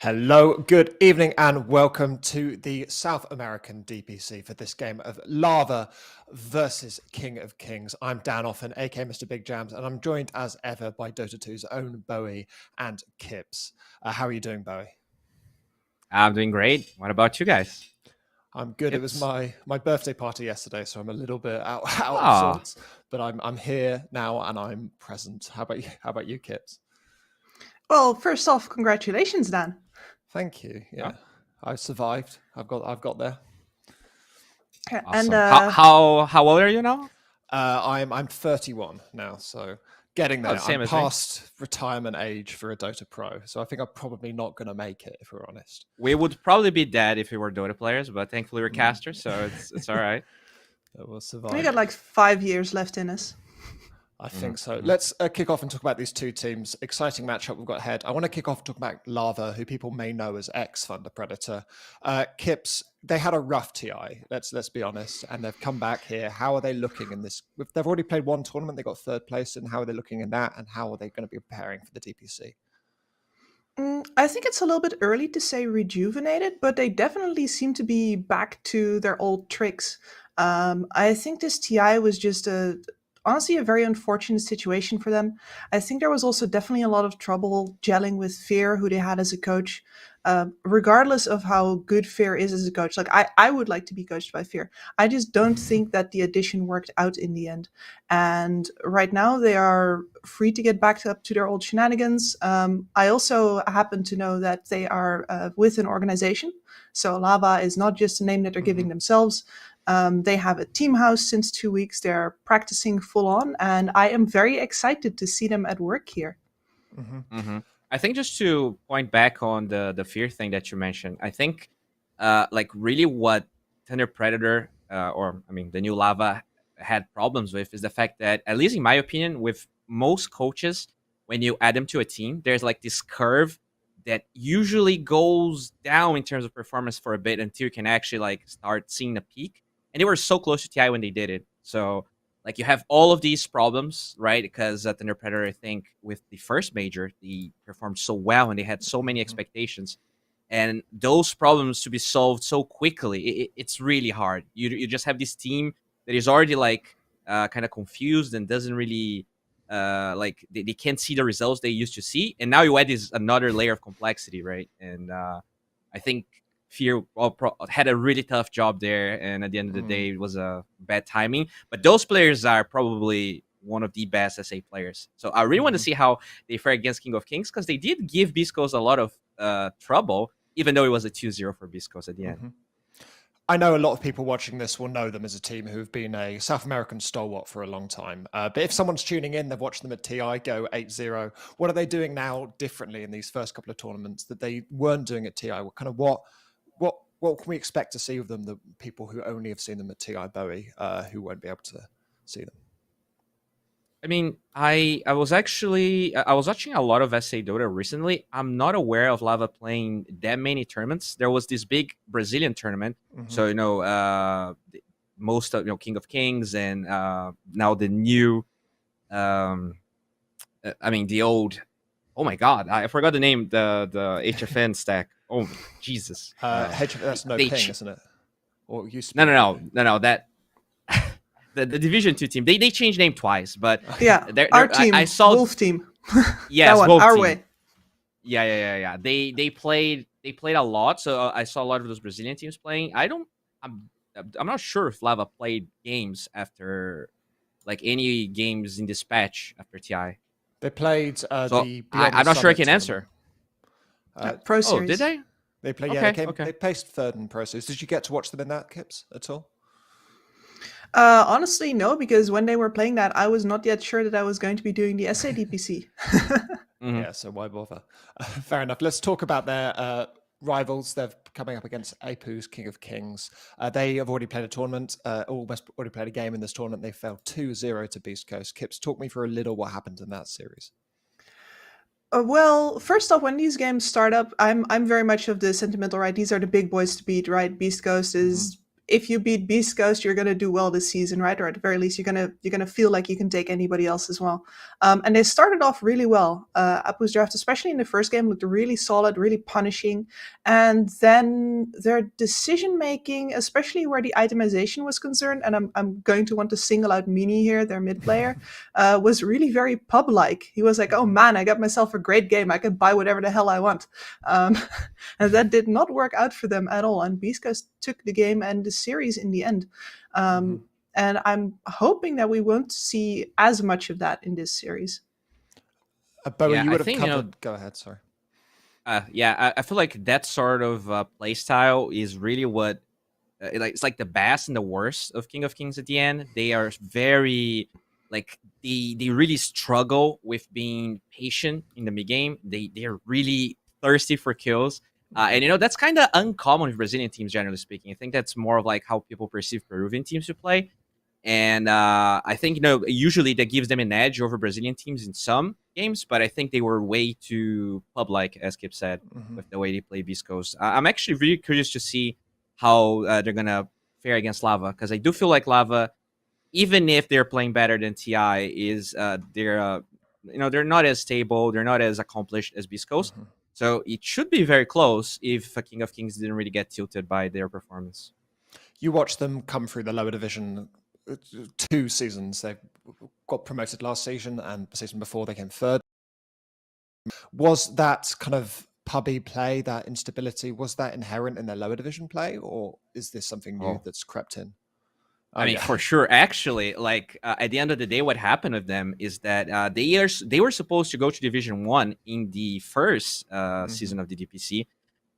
Hello, good evening, and welcome to the South American DPC for this game of Lava versus King of Kings. I'm Dan Offen, aka Mr. Big Jams, and I'm joined as ever by Dota 2's own Bowie and Kips. How are you doing, Bowie? I'm doing great. What about you guys? I'm good. It was Kips? my birthday party yesterday, so I'm a little bit out of Ah, sorts, but I'm here now and I'm present. How about you? How about you, Kips? Well, first off, congratulations, Dan. Thank you. yeah, Yeah, I survived. I've got there. And awesome. How old are you now? I'm 31 now, so getting Oh, there. the same I'm as me. past retirement age for a Dota Pro, so I think I'm probably not going to make it if we're honest. We would probably be dead if we were Dota players, but thankfully we're casters, so it's all right. We'll we survive. got like 5 years left in us. I think so. Let's kick off and talk about these two teams. Exciting matchup we've got ahead. I want to kick off and talk about Lava, who people may know as ex-Thunder Predator. Kips, they had a rough TI, let's be honest, and they've come back here. How are they looking in this? They've already played one tournament. They got third place, and how are they looking in that? And how are they going to be preparing for the DPC? I think it's a little bit early to say rejuvenated, but they definitely seem to be back to their old tricks. I think this TI was just honestly a very unfortunate situation for them. I think there was also definitely a lot of trouble gelling with Fear, who they had as a coach. Regardless of how good Fear is as a coach, like I would like to be coached by Fear. I just don't think that the addition worked out in the end. And right now they are free to get back up to their old shenanigans. I also happen to know that they are with an organization. So Lava is not just a name that they're giving themselves. They have a team house since 2 weeks. They're practicing full on, and I am very excited to see them at work here. I think just to point back on the fear thing that you mentioned, I think like really what Thunder Predator the new Lava had problems with is the fact that, at least in my opinion, with most coaches, when you add them to a team, there's like this curve that usually goes down in terms of performance for a bit until you can actually like start seeing the peak. And they were so close to TI when they did it. So like you have all of these problems, right? Because Thunder Predator, I think, with the first major, they performed so well and they had so many expectations. And those problems to be solved so quickly, it's really hard. You just have this team that is already like kind of confused and doesn't really like they can't see the results they used to see. And now you add this another layer of complexity, right? And I think Fear had a really tough job there, and at the end of the day, it was a bad timing. But those players are probably one of the best SA players. So I really want to see how they fare against King of Kings, because they did give Biscos a lot of trouble, even though it was a 2-0 for Biscos at the end. I know a lot of people watching this will know them as a team who've been a South American stalwart for a long time. But if someone's tuning in, they've watched them at TI go 8-0. What are they doing now differently in these first couple of tournaments that they weren't doing at TI? What can we expect to see of them, the people who only have seen them at TI Bowie, who won't be able to see them? I mean, I was watching a lot of SA Dota recently. I'm not aware of Lava playing that many tournaments. There was this big Brazilian tournament, so most of King of Kings and now the new, the old. Oh my God, I forgot the name. The HFN stack. Oh Jesus, That's no ping, isn't it? Or used to be no. That the Division 2 team. They changed name twice, but Yeah, our team, I saw Wolf team. yes, that one, Wolf our team. way. Yeah. They played a lot, so I saw a lot of those Brazilian teams playing. I'm not sure if Lava played games after, like, any games in this patch after TI. They played the Beyond I'm the not sure I Summit can answer. Pro Oh, Series. did they? They play. Okay, Yeah, okay. they placed third in Pro Series. Did you get to watch them in that, Kips, at all? Honestly, no, because when they were playing that, I was not yet sure that I was going to be doing the SADPC. Yeah, so why bother? Fair enough. Let's talk about their rivals. They're coming up against APU's King of Kings. They have already played a tournament, almost already played a game in this tournament. They fell 2-0 to Beast Coast. Kips, talk me for a little what happened in that series. Well, first off, when these games start up, I'm very much of the sentimental, right? These are the big boys to beat, right? Beast Coast is if you beat Beast Coast, you're going to do well this season, right? Or at the very least, you're gonna feel like you can take anybody else as well. And they started off really well. Epulze draft, especially in the first game, looked really solid, really punishing. And then their decision making, especially where the itemization was concerned, and I'm going to want to single out Mini here, their mid player, was really very pub-like. He was like, "Oh man, I got myself a great game. I can buy whatever the hell I want." And that did not work out for them at all. And Beast Coast took the game and the series in the end. And I'm hoping that we won't see as much of that in this series. Bowie, Yeah, you I would have think, covered. Go ahead, sorry. I feel like that sort of play style is really what it's like the best and the worst of King of Kings at the end. They are very like they really struggle with being patient in the mid game. They're really thirsty for kills. And that's kind of uncommon with Brazilian teams, generally speaking. I think that's more of like how people perceive Peruvian teams to play. And I think usually that gives them an edge over Brazilian teams in some games, but I think they were way too pub-like, as Kip said, with the way they play Beast Coast. I'm actually really curious to see how they're gonna fare against Lava, because I do feel like Lava, even if they're playing better than TI, is they're not as stable, they're not as accomplished as Beast Coast. So it should be very close if King of Kings didn't really get tilted by their performance. You watched them come through the lower division 2 seasons. They got promoted last season, and the season before they came third. Was that kind of pubby play, that instability, was that inherent in their lower division play, or is this something new that's crept in? I mean, for sure. Actually, like at the end of the day, what happened with them is that they were supposed to go to Division 1 in the first season of the DPC,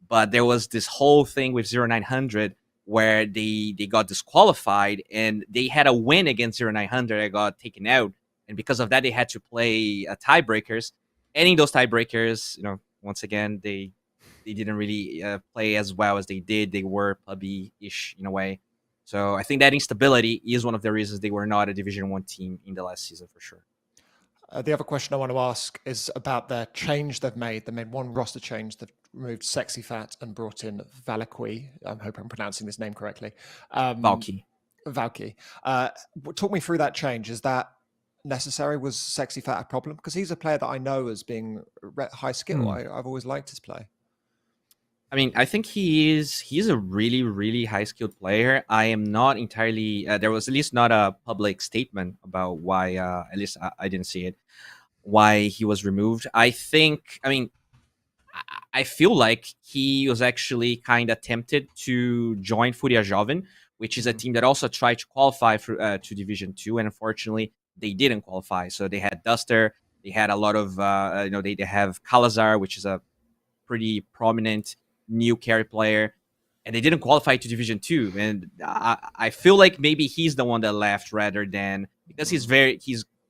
but there was this whole thing with 0900 where they got disqualified, and they had a win against 0900 that got taken out, and because of that, they had to play tiebreakers. And in those tiebreakers, once again, they didn't really play as well as they did. They were pubby-ish in a way. So I think that instability is one of the reasons they were not a Division 1 team in the last season, for sure. The other question I want to ask is about their change they've made. They made one roster change. They've removed Sexy Fat and brought in Valakui. I hope I'm pronouncing his name correctly. Valky. Talk me through that change. Is that necessary? Was Sexy Fat a problem? Because he's a player that I know as being high skill. I've always liked his play. I mean, I think he's a really, really high-skilled player. I am not entirely... there was at least not a public statement about why, at least I didn't see it, why he was removed. I feel like he was actually kind of tempted to join Fúria Jovem, which is a team that also tried to qualify for, to Division 2, and unfortunately, they didn't qualify. So they had Duster, they had a lot of... they have Kalazar, which is a pretty prominent new carry player, and they didn't qualify to Division 2. And I feel like maybe he's the one that left rather than, because he's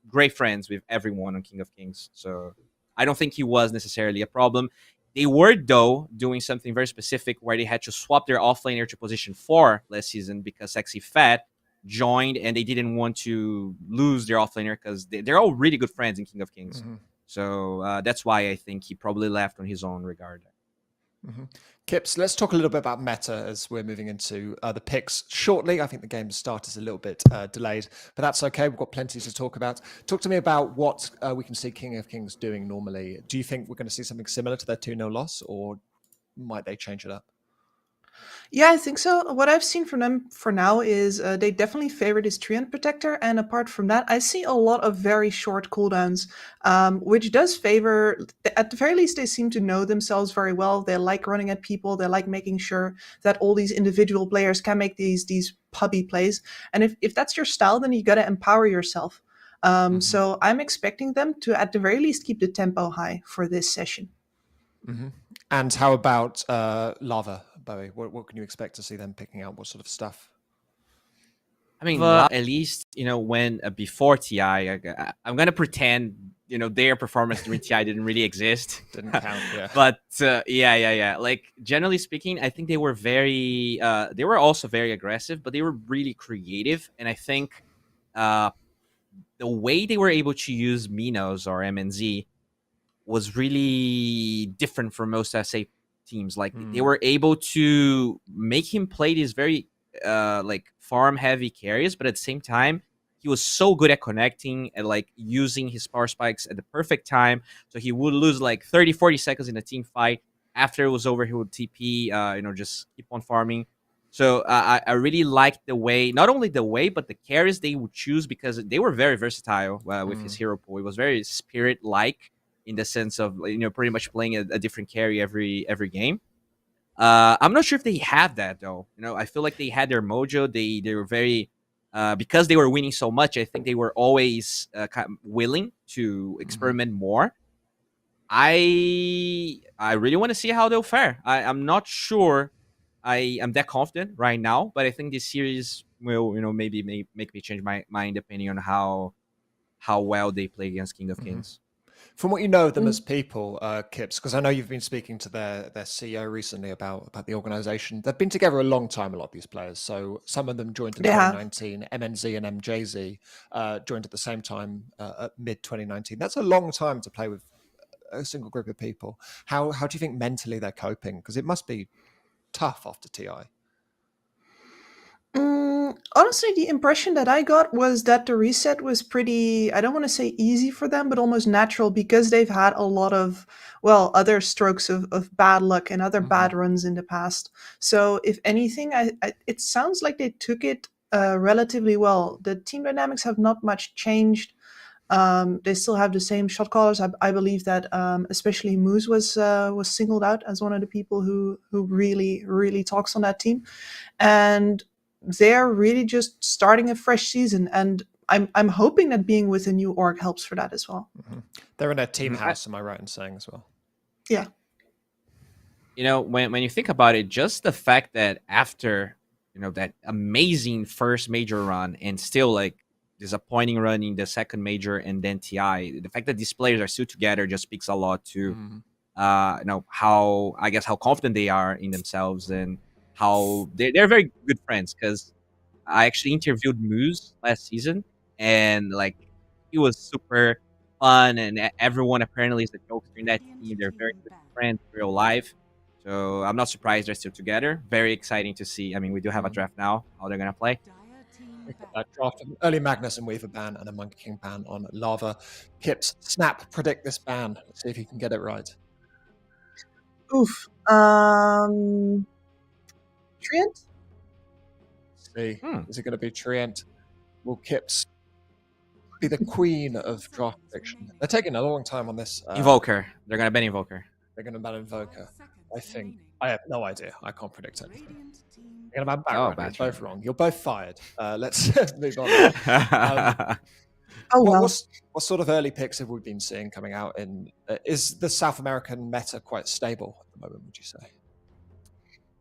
great friends with everyone on King of Kings. So I don't think he was necessarily a problem. They were, though, doing something very specific where they had to swap their offlaner to position 4 last season because Sexy Fat joined, and they didn't want to lose their offlaner because they're all really good friends in King of Kings. So that's why I think he probably left on his own regard. Kips, let's talk a little bit about meta as we're moving into the picks shortly. I think the game's start is a little bit delayed, but that's okay. We've got plenty to talk about. Talk to me about what we can see King of Kings doing normally. Do you think we're going to see something similar to their 2-0 loss, or might they change it up? Yeah, I think so. What I've seen from them for now is they definitely favor this Treant Protector, and apart from that, I see a lot of very short cooldowns, which does favor, at the very least, they seem to know themselves very well. They like running at people, they like making sure that all these individual players can make these pubby plays, and if that's your style, then you gotta empower yourself. So I'm expecting them to, at the very least, keep the tempo high for this session. And how about Lava, Bowie? What can you expect to see them picking out? What sort of stuff? I mean, at least, when before TI, I'm going to pretend, their performance during TI didn't really exist. Didn't count, yeah. But yeah. Like, generally speaking, I think they were they were also very aggressive, but they were really creative. And I think the way they were able to use Minos or MNZ was really different from most SA teams. Like they were able to make him play these very like farm heavy carries, but at the same time, he was so good at connecting and like using his power spikes at the perfect time. So he would lose like 30, 40 seconds in a team fight. After it was over, he would TP, just keep on farming. So I really liked the way, not only the way, but the carries they would choose, because they were very versatile with his hero pool. It was very spirit-like in the sense of, pretty much playing a different carry every game. I'm not sure if they have that though. I feel like they had their mojo. They were very because they were winning so much. I think they were always kind of willing to experiment more. I really want to see how they'll fare. I'm not sure I am that confident right now, but I think this series will, maybe make me change my mind depending on how well they play against King of Kings. From what you know of them as people, Kips, because I know you've been speaking to their CEO recently about the organization. They've been together a long time, a lot of these players. So some of them joined in 2019. MNZ and MJZ joined at the same time at mid 2019. That's a long time to play with a single group of people. How do you think mentally they're coping? Because it must be tough after TI. Honestly, the impression that I got was that the reset was pretty, I don't want to say easy for them, but almost natural, because they've had a lot of, other strokes of bad luck and other bad runs in the past. So if anything, it sounds like they took it relatively well. The team dynamics have not much changed. They still have the same shot callers. I believe that especially Moose was singled out as one of the people who really, really talks on that team. And they're really just starting a fresh season, and I'm hoping that being with a new org helps for that as well. They're in a team house, am I right in saying as well? Yeah. When you think about it, just the fact that after that amazing first major run and still like disappointing run in the second major and then TI, the fact that these players are still together just speaks a lot to how confident they are in themselves, and how they're very good friends. Because I actually interviewed Moose last season, and like he was super fun, and everyone apparently is a jokester in that team. They're very good friends in real life, so I'm not surprised they're still together. Very exciting to see. I mean, we do have a draft now. How they're gonna play? Draft an early Magnus and Weaver ban and a Monkey King ban on Lava. Kips, snap, predict this ban. Let's see if you can get it right. Oof. Trient? See, is it going to be Trient? Will Kips be the queen of draft prediction? They're taking a long time on this. Invoker. They're gonna ban Invoker. They're going to ban Invoker. I think. I have no idea. I can't predict anything. They're going to ban Baron. You're both wrong. You're both fired. Let's move on. What sort of early picks have we been seeing coming out in? Is the South American meta quite stable at the moment, would you say?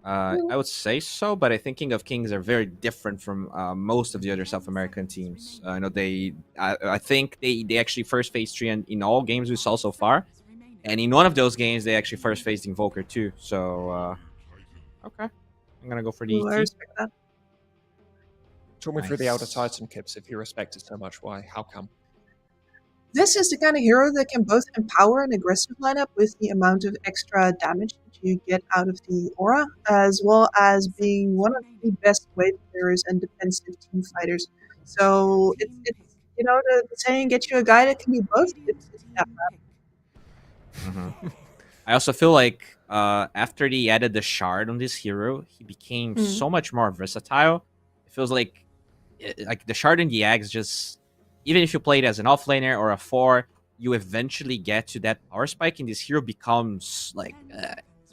I would say so, but I think King of Kings are very different from most of the other South American teams. I think they actually first faced Trian in all games we saw so far, and in one of those games they actually first faced Invoker too. So okay, I'm gonna go for the I ET. respect that. Talk me through the Elder Titan, Kips. If you respect it so much, why? How come? This is the kind of hero that can both empower an aggressive lineup with the amount of extra damage that you get out of the aura, as well as being one of the best wave players and defensive team fighters. So it's the saying, get you a guy that can be both. It's that bad. I also feel like after they added the shard on this hero, he became so much more versatile. It feels like the shard and the axe, just even if you play it as an offlaner or a 4, you eventually get to that power spike, and this hero becomes like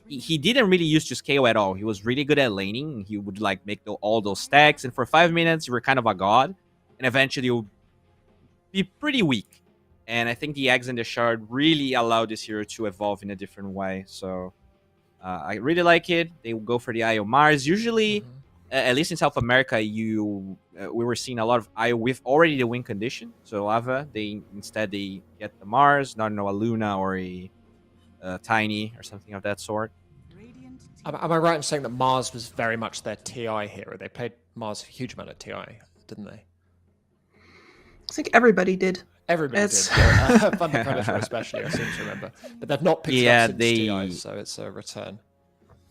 he didn't really use to scale at all. He was really good at laning. He would like make all those stacks, and for 5 minutes you were kind of a god, and eventually you'll be pretty weak. And I think the eggs and the shard really allowed this hero to evolve in a different way. So I really like it. They will go for the IO Mars. Usually, at least in South America, we were seeing a lot of IO with already the win condition. So Lava, they get the Mars, not a Luna or a Tiny or something of that sort. Am I right in saying that Mars was very much their TI hero? They played Mars a huge amount of TI, didn't they? I think everybody did. Everybody did. Thunder Predator especially, I seem to remember. But they've not picked it up since TI, so it's a return.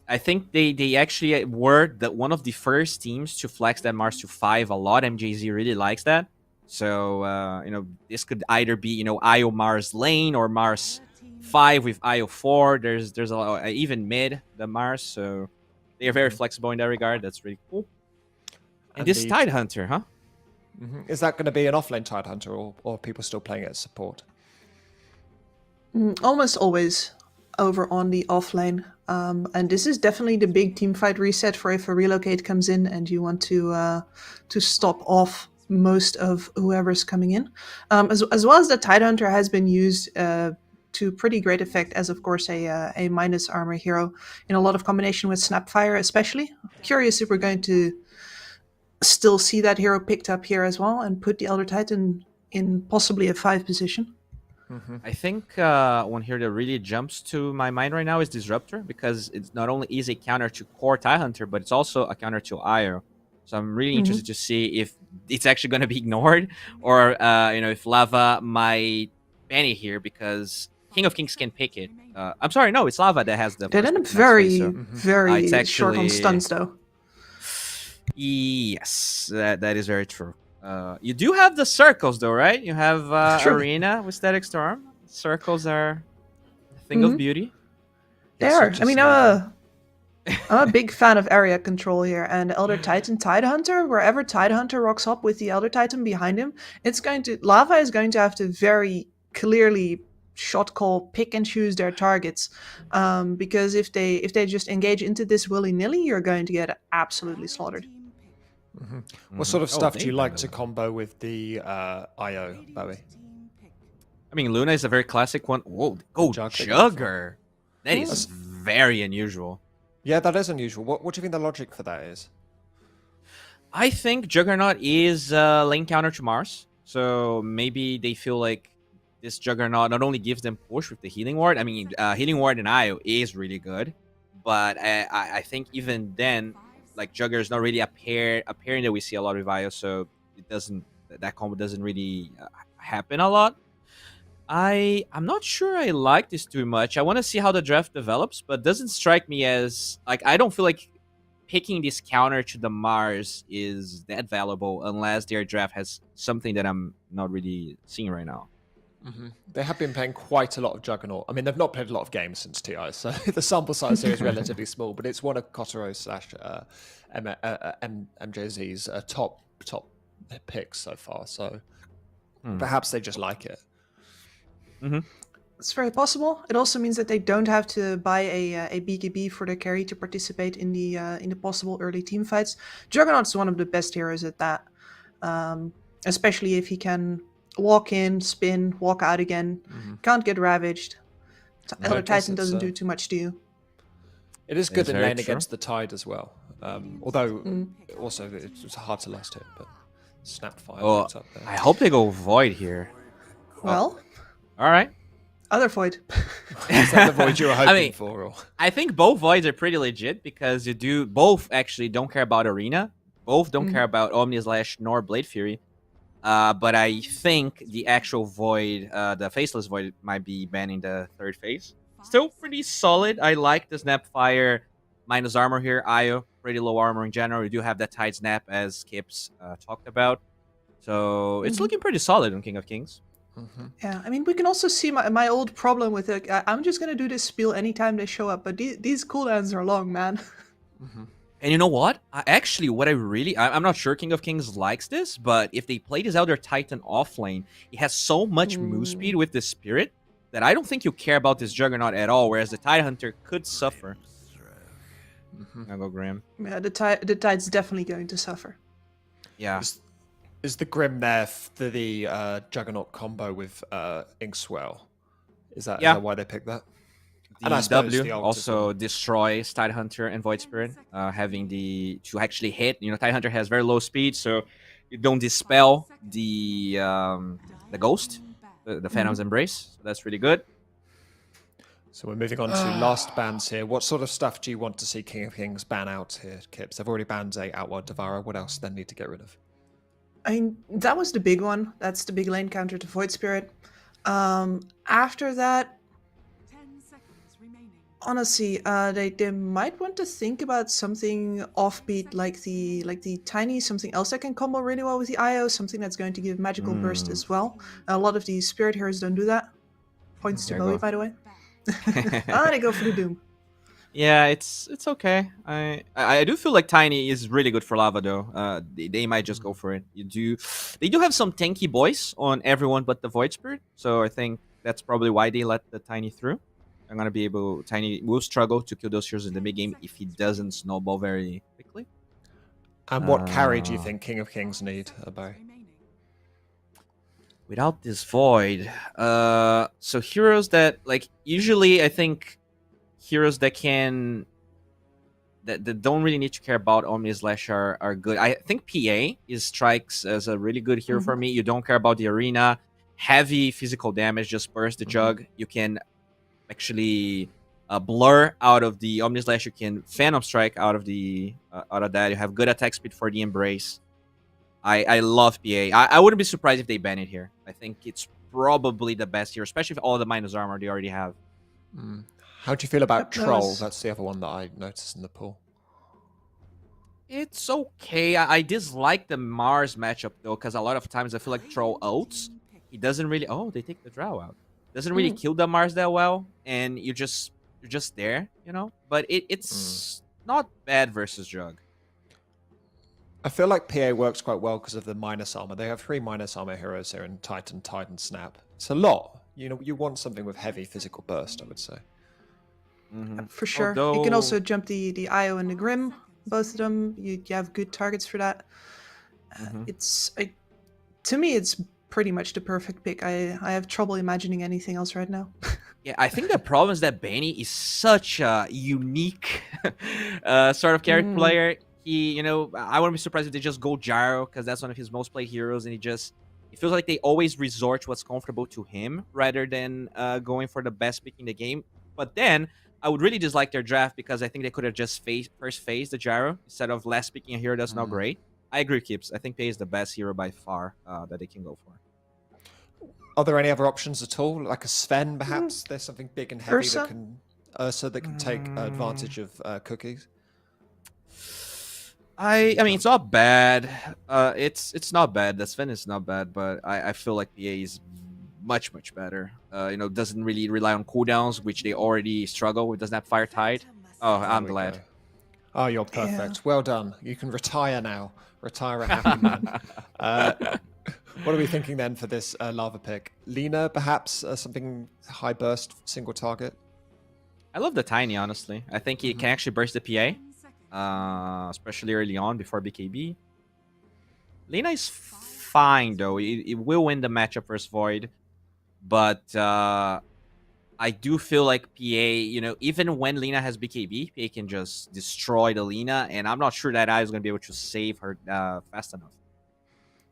I think they actually were one of the first teams to flex that Mars to 5 a lot. MJZ really likes that. So this could either be IO Mars lane or Mars 5 with IO 4. There's a lot, even mid the Mars. So they are very flexible in that regard. That's really cool. And this Tide Hunter, huh? Is that going to be an offlane Tide Hunter, or are people still playing it as support? Almost always over on the offlane. And this is definitely the big team fight reset for if a relocate comes in and you want to stop off most of whoever's coming in. As well as the Tide Hunter has been used to pretty great effect as, of course, a minus armor hero in a lot of combination with Snapfire, especially. Curious if we're going to still see that hero picked up here as well and put the Elder Titan in possibly a 5 position. I think one here that really jumps to my mind right now is Disruptor, because it's not only is a counter to core Tide Hunter, but it's also a counter to Io. So I'm really interested to see if it's actually going to be ignored, or if Lava might ban it here, because King of Kings can pick it. I'm sorry, no, it's Lava that has the. They end up very short on stuns, though. Yes, that is very true. You do have the circles, though, right? You have Arena with Static Storm. Circles are a thing of beauty. They are. I mean, I'm a big fan of area control here, and Elder Titan Tide Hunter. Wherever Tide Hunter rocks up with the Elder Titan behind him, Lava is going to have to very clearly shot call, pick and choose their targets, because if they just engage into this willy-nilly, you're going to get absolutely slaughtered. What sort of stuff do you like to combo with the IO, Bowie? I mean, Luna is a very classic one. Whoa, Jugger. That is very unusual. Yeah, that is unusual. What do you think the logic for that is? I think Juggernaut is lane counter to Mars. So maybe they feel like this Juggernaut not only gives them push with the Healing Ward. I mean, Healing Ward in IO is really good. But I think even then, like, Jugger is not really appearing that we see a lot with IO, so that combo doesn't really happen a lot. I'm not sure I like this too much. I want to see how the draft develops, but doesn't strike me as, like, I don't feel like picking this counter to the Mars is that valuable unless their draft has something that I'm not really seeing right now. They have been playing quite a lot of Juggernaut. I mean, they've not played a lot of games since TI, so the sample size here is relatively small, but it's one of Kotaro / MJZ's top picks so far, so perhaps they just like it. It's very possible. It also means that they don't have to buy a BKB for their carry to participate in the possible early team fights. Juggernaut's one of the best heroes at that, especially if he can walk in, spin, walk out again, can't get ravaged. Elder Titan doesn't do too much to you. It is good in lane against the Tide as well, although also it's hard to last hit, but Snapfire looks up there. I hope they go Void here. Well, all right. Other Void. Is that the Void you were hoping for? Or? I think both Voids are pretty legit, because both actually don't care about Arena. Both don't care about Omni/Slash nor Blade Fury. But I think the actual Void, the Faceless Void, might be banning the third phase. Still pretty solid. I like the Snapfire minus armor here. IO, pretty low armor in general. You do have that Tide Snap, as Kips talked about. So it's looking pretty solid on King of Kings. Yeah, I mean, we can also see my old problem with it. I'm just going to do this spiel anytime they show up, but these cooldowns are long, man. And you know what? I'm not sure King of Kings likes this, but if they play this Elder Titan offlane, it has so much move speed with the Spirit that I don't think you care about this Juggernaut at all, whereas the Tide Hunter could suffer. I'll go Grim. Yeah, the Tide's definitely going to suffer. Yeah. Is the Grim there for the Juggernaut combo with Inkswell? Is that why they picked that? The W also destroys Tide Hunter and Void Spirit, having to actually hit. Tide Hunter has very low speed, so you don't dispel the Ghost, the Phantom's Embrace. So that's really good. So we're moving on to last bans here. What sort of stuff do you want to see King of Kings ban out here, Kips? They've already banned a Outward Devourer. What else do they need to get rid of? I mean, that was the big one. That's the big lane counter to Void Spirit. After that, Honestly, they might want to think about something offbeat like the tiny, something else that can combo really well with the IO, something that's going to give magical burst as well. A lot of the spirit heroes don't do that. Points to There you Bowie, go. by the way. They go for the Doom. Yeah, it's okay. I do feel like Tiny is really good for lava though. They might just go for it. They do have some tanky boys on everyone but the Void Spirit, so I think that's probably why they let the Tiny through. I'm gonna be able. Tiny will struggle to kill those heroes in the mid game if he doesn't snowball very quickly. And what carry do you Uh, think King of Kings need, Barry? Without this Void, so heroes that like usually I think heroes that can that don't really need to care about Omni Slash are good. I think PA is strikes as a really good hero for me. You don't care about the arena, heavy physical damage, just burst the jug. You can actually blur out of the Omni Slash. You can Phantom Strike out of that. You have good attack speed for the Embrace. I love PA. I wouldn't be surprised if they ban it here. I think it's probably the best hero, especially with all the minus armor they already have. How do you feel about Yep, that Troll? was- That's the other one that I noticed in the pool. It's okay. I dislike the Mars matchup though, because a lot of times I feel like Troll ults. He doesn't really. Oh, they take the Drow out. Doesn't really kill the Mars that well, and you're just there, you know. But it's not bad versus Jug. I feel like PA works quite well because of the minus armor. They have 3 minus armor heroes here in Titan, Snap. It's a lot. You know, you want something with heavy physical burst, I would say. For sure. You can also jump the IO and the Grim, both of them. You have good targets for that. To me, it's pretty much the perfect pick. I have trouble imagining anything else right now. Yeah, I think the problem is that Benny is such a unique sort of character player. He, I wouldn't be surprised if they just go Gyro, because that's one of his most played heroes, and it feels like they always resort to what's comfortable to him rather than going for the best pick in the game. But then I would really dislike their draft because I think they could have just first phased the Gyro instead of last picking a hero that's not great. I agree, Kips. I think Pei is the best hero by far that they can go for. Are there any other options at all? Like a Sven, perhaps? There's something big and heavy Ursa? that can take advantage of cookies. I mean, it's not bad. It's not bad. The Sven is not bad, but I feel like PA is much better. Doesn't really rely on cooldowns, which they already struggle with. Doesn't have Fire Tide. Oh, I'm glad. Oh, you're perfect. Yeah. Well done. You can retire now. Retire a happy man. What are we thinking then for this lava pick? Lina, perhaps something high burst, single target? I love the Tiny, honestly. I think he can actually burst the PA, especially early on before BKB. Lina is fine, though. It will win the matchup versus Void. But I do feel like PA, even when Lina has BKB, PA can just destroy the Lina. And I'm not sure that I is going to be able to save her fast enough.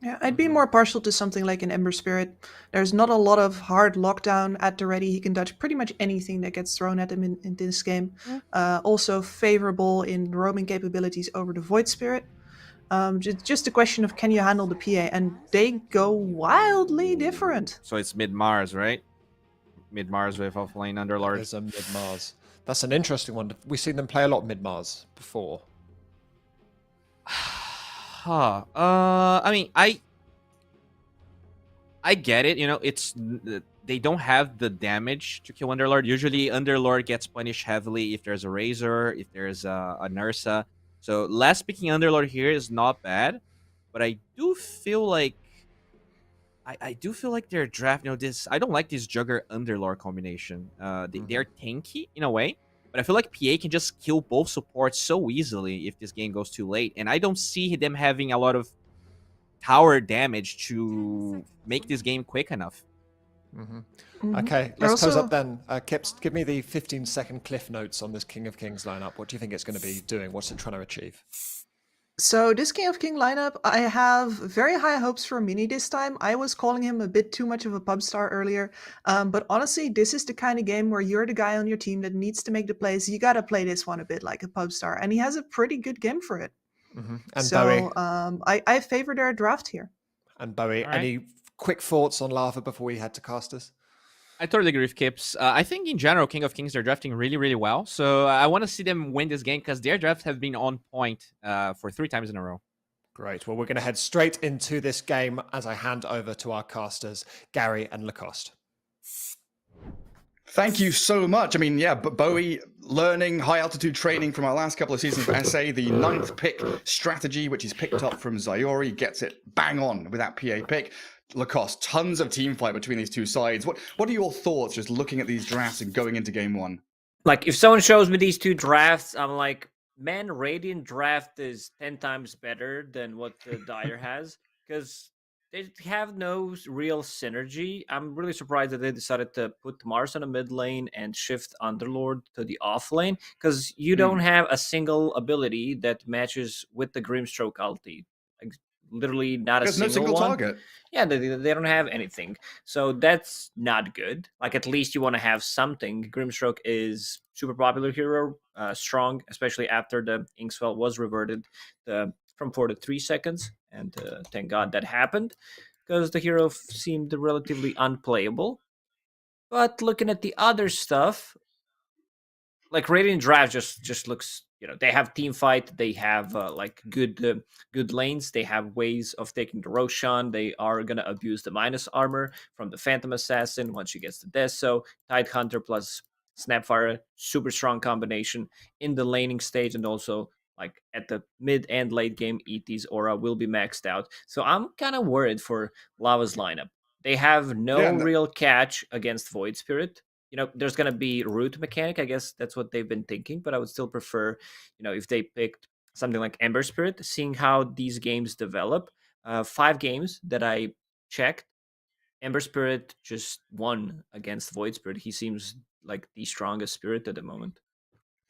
Yeah, I'd be more partial to something like an Ember Spirit. There's not a lot of hard lockdown at the ready. He can dodge pretty much anything that gets thrown at him in this game. Also favorable in roaming capabilities over the Void Spirit. Just a question of can you handle the PA, and they go wildly different. So it's mid-Mars, right? Mid-Mars with offlane Underlord. There's a mid-Mars. That's an interesting one. We've seen them play a lot of mid-Mars before. I mean, I get it. It's they don't have the damage to kill Underlord. Usually, Underlord gets punished heavily if there's a Razor, if there's a Nursa. So last picking Underlord here is not bad, but I do feel like their draft. I don't like this Jugger Underlord combination. They're tanky in a way. But I feel like PA can just kill both supports so easily if this game goes too late. And I don't see them having a lot of tower damage to make this game quick enough. Okay, let's close up then. Kips, give me the 15-second cliff notes on this King of Kings lineup. What do you think it's going to be doing? What's it trying to achieve? So this King of King lineup, I have very high hopes for Mini this time. I was calling him a bit too much of a pub star earlier, but honestly, this is the kind of game where you're the guy on your team that needs to make the plays. You got to play this one a bit like a pub star, and he has a pretty good game for it. And so Bowie, I favor their draft here. And Bowie, any quick thoughts on Lava before we head to casters? I totally agree with Kips. I think in general, King of Kings, they're drafting really, really well. So I want to see them win this game because their drafts have been on point for 3 times in a row. Great. Well, we're going to head straight into this game as I hand over to our casters, Gary and Lacoste. Thank you so much. I mean, yeah, but Bowie learning high altitude training from our last couple of seasons for SA, the 9th pick strategy, which he's picked up from Zyori, gets it bang on with that PA pick. Lacoste, tons of team fight between these two sides. What are your thoughts just looking at these drafts and going into game one? Like, if someone shows me these two drafts, I'm like, man, Radiant draft is 10 times better than what the Dire has, because they have no real synergy. I'm really surprised that they decided to put Mars on the mid lane and shift Underlord to the off lane, because you don't have a single ability that matches with the Grimstroke ulti. Like, literally not a There's no single one. target. Yeah, they don't have anything. So that's not good. Like, at least you want to have something. Grimstroke is super popular hero, strong, especially after the Inkswell was reverted from 4 to 3 seconds. And thank God that happened, because the hero seemed relatively unplayable. But looking at the other stuff, like Radiant Draft just looks, they have team fight, they have like good lanes, they have ways of taking the Roshan, they are gonna abuse the minus armor from the Phantom Assassin once she gets the Deso, Tidehunter plus Snapfire, super strong combination in the laning stage, and also like at the mid and late game, ET's aura will be maxed out. So I'm kind of worried for Lava's lineup. They have no real catch against Void Spirit. There's going to be root mechanic. I guess that's what they've been thinking, but I would still prefer, if they picked something like Ember Spirit, seeing how these games develop. 5 games that I checked, Ember Spirit just won against Void Spirit. He seems like the strongest spirit at the moment.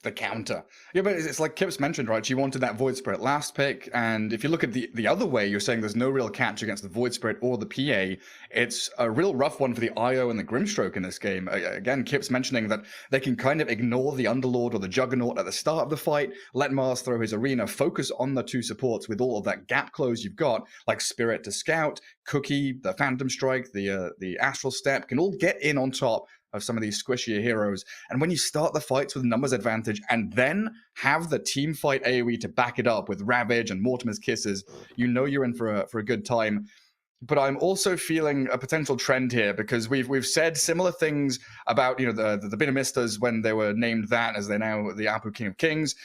The counter. Yeah, but it's like Kips mentioned, right? She wanted that Void Spirit last pick, and if you look at the other way, you're saying there's no real catch against the Void Spirit or the PA. It's a real rough one for the IO and the Grimstroke in this game. Again, Kips mentioning that they can kind of ignore the Underlord or the Juggernaut at the start of the fight, let Mars throw his arena, focus on the 2 supports with all of that gap close you've got, like Spirit to Scout, Cookie, the Phantom Strike, the Astral Step, can all get in on top of some of these squishier heroes. And when you start the fights with numbers advantage and then have the team fight AoE to back it up with Ravage and Mortimer's Kisses, you know you're in for a good time. But I'm also feeling a potential trend here, because we've said similar things about the Binamistas when they were named that, as they're now the APU King of Kings.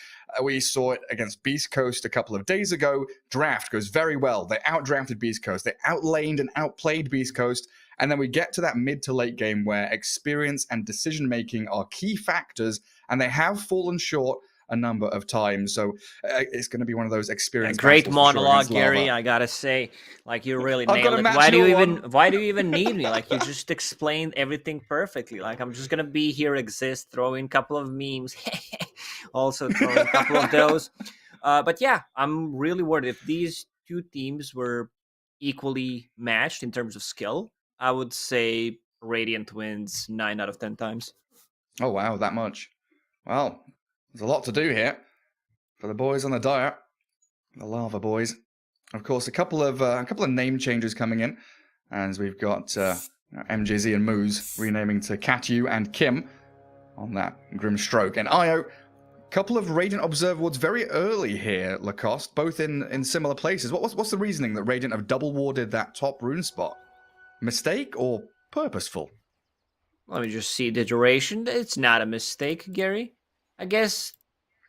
We saw it against Beast Coast a couple of days ago. Draft goes very well. They outdrafted Beast Coast. They outlaned and outplayed Beast Coast. And then we get to that mid to late game where experience and decision-making are key factors, and they have fallen short a number of times. So it's going to be one of those experience. Great monologue, Gary. I gotta say, like, you really nailed it. Why do you even need me? Like, you just explained everything perfectly. Like, I'm just gonna be here, exist, throw in a couple of memes, also throw in a couple of those. But yeah, I'm really worried if these two teams were equally matched in terms of skill. I would say Radiant wins 9 out of 10 times. Oh, wow, that much. Well, there's a lot to do here for the boys on the Dire, the Lava Boys. Of course, a couple of name changes coming in, as we've got MJZ and Moose renaming to Katyu and Kim on that Grimstroke. And IO, a couple of Radiant Observer Wards very early here, Lacoste, both in similar places. What's the reasoning that Radiant have double warded that top rune spot? Mistake or purposeful? Let me just see the duration. It's not a mistake, Gary. I guess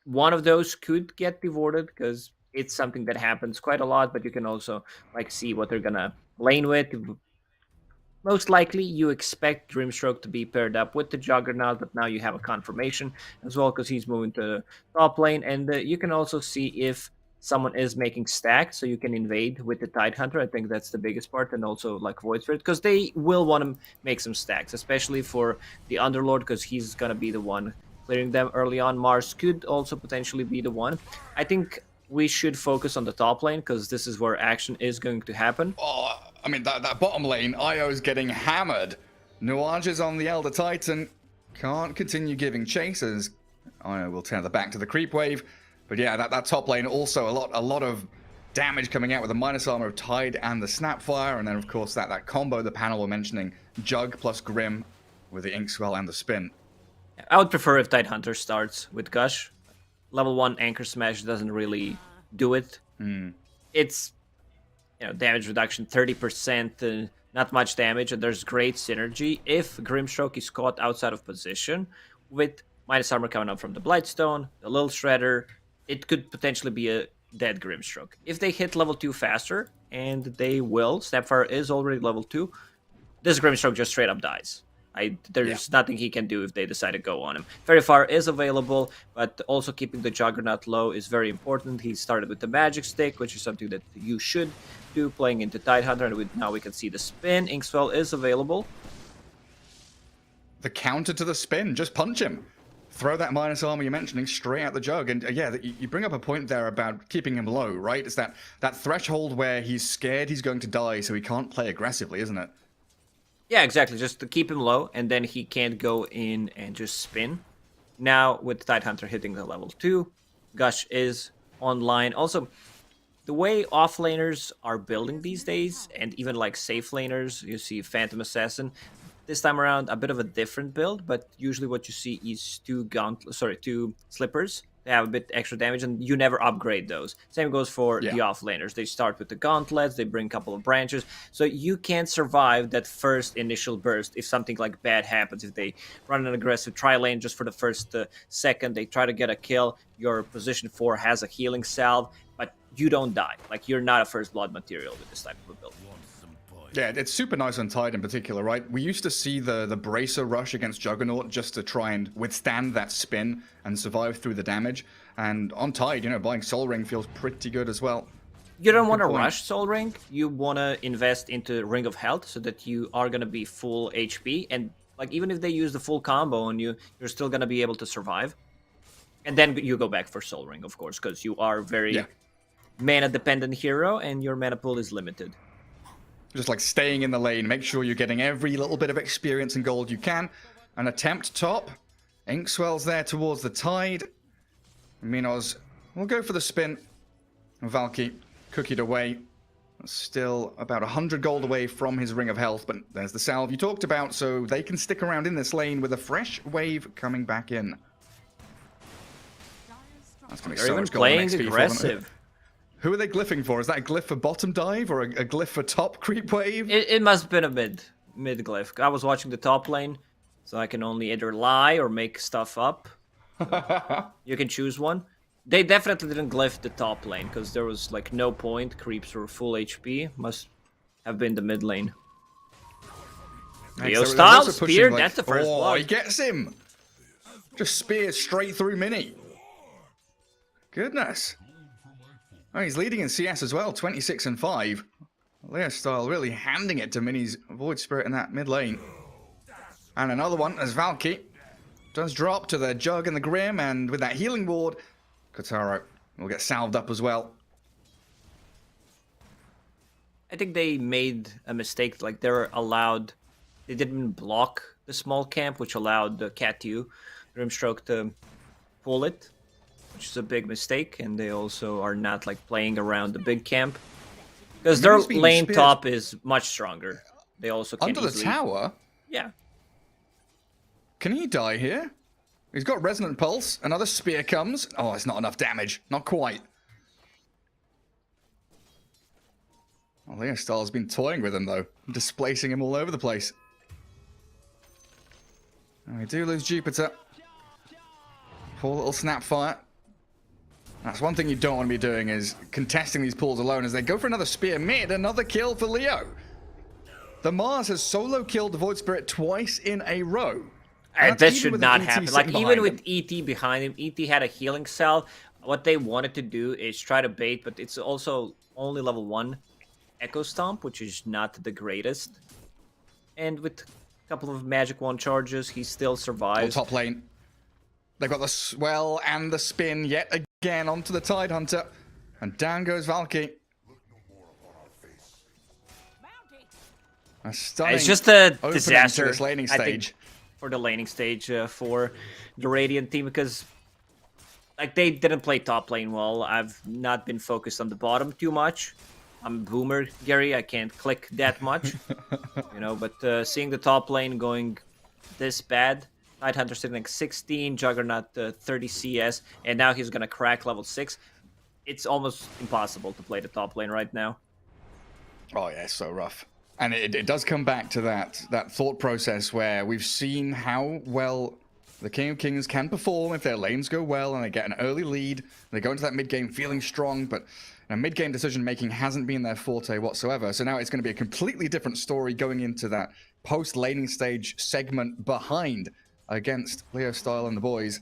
one of those could get devoted, because it's something that happens quite a lot, but you can also like see what they're gonna lane with. Most likely you expect Dreamstroke to be paired up with the Juggernaut, but now you have a confirmation as well, because he's moving to the top lane, and you can also see if someone is making stacks, so you can invade with the Tidehunter. I think that's the biggest part, and also like Void Spirit, because they will want to make some stacks, especially for the Underlord, because he's gonna be the one clearing them early on. Mars could also potentially be the one. I think we should focus on the top lane, because this is where action is going to happen. Oh, I mean, that bottom lane, IO's getting hammered. Nuage is on the Elder Titan. Can't continue giving chases. IO will turn the back to the creep wave. But yeah, that top lane also a lot of damage coming out with the minus armor of Tide and the Snapfire. And then, of course, that combo, the panel we're mentioning, Jug plus Grim. with the Inkswell and the spin. I would prefer if Tidehunter starts with Gush. Level 1 Anchor Smash doesn't really do it. It's, damage reduction 30%, not much damage, and there's great synergy if Grimstroke is caught outside of position with minus armor coming up from the Blightstone, the Little Shredder. It could potentially be a dead Grimstroke. If they hit level 2 faster, and they will, Snapfire is already level 2, this Grimstroke just straight up dies. There's nothing he can do if they decide to go on him. Fairy Fire is available, but also keeping the Juggernaut low is very important. He started with the Magic Stick, which is something that you should do, playing into Tidehunter, and now we can see the spin. Inkswell is available. The counter to the spin, just punch him. Throw that minus armor you're mentioning straight out the jug. And you bring up a point there about keeping him low, right? It's that threshold where he's scared he's going to die, so he can't play aggressively, isn't it? Yeah, exactly. Just to keep him low, and then he can't go in and just spin. Now, with Tidehunter hitting the level 2, Gush is online. Also, the way offlaners are building these days, and even like safe laners, you see Phantom Assassin. This time around, a bit of a different build, but usually what you see is two slippers. They have a bit extra damage, and you never upgrade those. Same goes for the offlaners. They start with the gauntlets, they bring a couple of branches, so you can't survive that first initial burst if something like bad happens. If they run an aggressive tri-lane just for the first second, they try to get a kill, your position 4 has a healing salve, but you don't die. Like, you're not a first blood material with this type of a build. Yeah, it's super nice on Tide in particular, right? We used to see the Bracer rush against Juggernaut just to try and withstand that spin and survive through the damage. And on Tide, buying Soul Ring feels pretty good as well. You don't want to rush Soul Ring. You want to invest into Ring of Health so that you are going to be full HP. And like, even if they use the full combo on you, you're still going to be able to survive. And then you go back for Soul Ring, of course, because you are very mana-dependent hero and your mana pool is limited. Just like staying in the lane, make sure you're getting every little bit of experience and gold you can. An attempt top. Inkswell's there towards the Tide. Minos will go for the spin. Valky cookied away. Still about 100 gold away from his Ring of Health, but there's the salve you talked about, so they can stick around in this lane with a fresh wave coming back in. That's going to be so much gold playing XP aggressive. Who are they glyphing for? Is that a glyph for bottom dive or a glyph for top creep wave? It must have been a mid glyph. I was watching the top lane, so I can only either lie or make stuff up. You can choose one. They definitely didn't glyph the top lane because there was like no point. Creeps were full HP. Must have been the mid lane. Leo style spear. That's the first blow. Oh, he gets him. Just spear straight through Mini. Goodness. Oh, he's leading in CS as well, 26 and 5. Leo style really handing it to Mini's Void Spirit in that mid lane. And another one as Valky does drop to the Jug and the Grim, and with that healing ward, Kotaro will get salved up as well. I think they made a mistake. Like, they didn't block the small camp, which allowed the Cat2 Grimstroke to pull it, which is a big mistake. And they also are not like playing around the big camp because their lane top is much stronger. They also can under the tower. Yeah. Can he die here? He's got Resonant Pulse. Another spear comes. Oh, it's not enough damage. Not quite. Well, Leo Star's been toying with him, though. Displacing him all over the place. And we do lose Jupiter. Poor little Snapfire. That's one thing you don't want to be doing, is contesting these pools alone as they go for another spear mid. Another kill for Leo. The Mars has solo killed the Void Spirit twice in a row. That should not happen. Like, even with ET behind him, ET had a healing cell. What they wanted to do is try to bait, but it's also only level 1 Echo Stomp, which is not the greatest. And with a couple of Magic Wand charges, he still survives. Top lane. They've got the swell and the spin yet again onto the Tidehunter. And down goes Valky. It's just a disaster this laning stage. For the laning stage for the Radiant team, because like they didn't play top lane well. I've not been focused on the bottom too much. I'm a boomer, Gary. I can't click that much, but seeing the top lane going this bad. Tidehunter sitting at 16, Juggernaut 30 CS, and now he's gonna crack level 6. It's almost impossible to play the top lane right now. Oh yeah, it's so rough. And it does come back to that thought process where we've seen how well the King of Kings can perform if their lanes go well and they get an early lead. They go into that mid game feeling strong, but mid game decision making hasn't been their forte whatsoever. So now it's going to be a completely different story going into that post laning stage segment behind against Leo Style and the boys.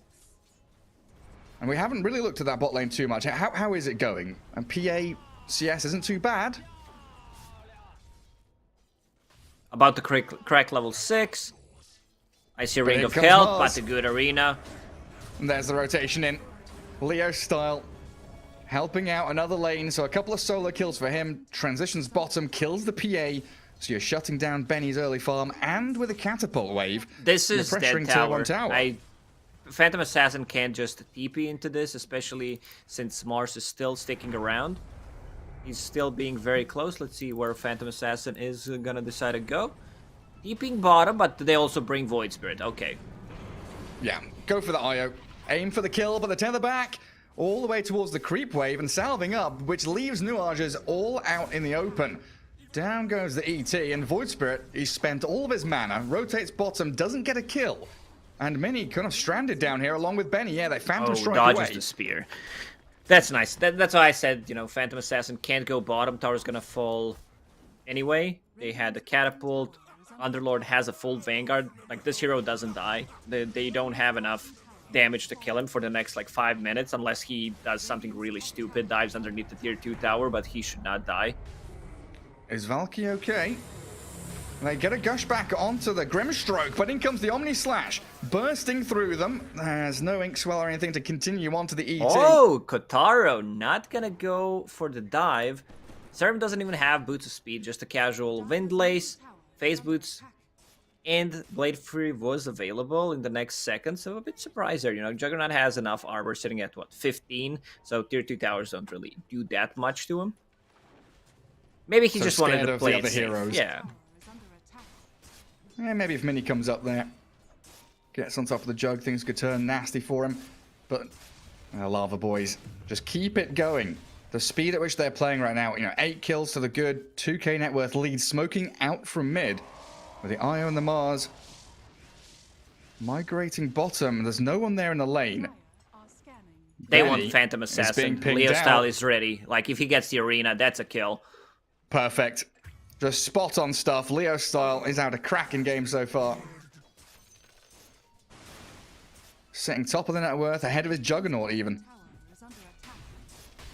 And we haven't really looked at that bot lane too much. How is it going? And PA CS isn't too bad. About to crack level 6. I see a Ring of comes Health, Mars. but a good arena. And there's the rotation in. Leo Style helping out another lane. So a couple of solo kills for him. Transitions bottom, kills the PA. So you're shutting down Benny's early farm. And with a catapult wave, This is you're pressuring dead tier 1 tower. tower. Phantom Assassin can't just TP into this, especially since Mars is still sticking around. He's still being very close. Let's see where Phantom Assassin is gonna decide to go. TPing bottom, but they also bring Void Spirit. Okay. Yeah, go for the IO. Aim for the kill, but the tether back all the way towards the creep wave and salving up, which leaves Nuages all out in the open. Down goes the ET, and Void Spirit, he's spent all of his mana, rotates bottom, doesn't get a kill. And Mini kind of stranded down here along with Benny. Yeah, they Phantom Strike dodges away. the spear. That's nice. That's why I said, you know, Phantom Assassin can't go bottom. Tower's gonna fall anyway. They had the catapult. Underlord has a full Vanguard. Like, this hero doesn't die. They don't have enough damage to kill him for the next, like, 5 minutes, unless he does something really stupid, dives underneath the tier 2 tower, but he should not die. Is Valky okay? They get a gush back onto the Grimstroke, but in comes the Omni Slash, bursting through them. There's no Inkswell or anything to continue onto the ET. Oh, Kotaro not gonna go for the dive. Serum doesn't even have Boots of Speed, just a casual Windlace, Phase Boots, and Blade Fury was available in the next second, so a bit surprised there. You know, Juggernaut has enough armor sitting at, what, 15? So tier 2 towers don't really do that much to him. Maybe he So just wanted scared to of play the it other safe. heroes. Yeah. Yeah, maybe if Mini comes up there, gets on top of the jug, things could turn nasty for him. But Lava Boys just keep it going. The speed at which they're playing right now, you know, 8 kills to the good, 2k net worth lead, smoking out from mid. With the Io and the Mars migrating bottom, there's no one there in the lane. They Benny want Phantom is Assassin. being pinged Leo Style out. is ready. Like, if he gets the arena, that's a kill. Perfect. Just spot on stuff. Leo Style is out a cracking game so far. Sitting top of the net worth, ahead of his Juggernaut even.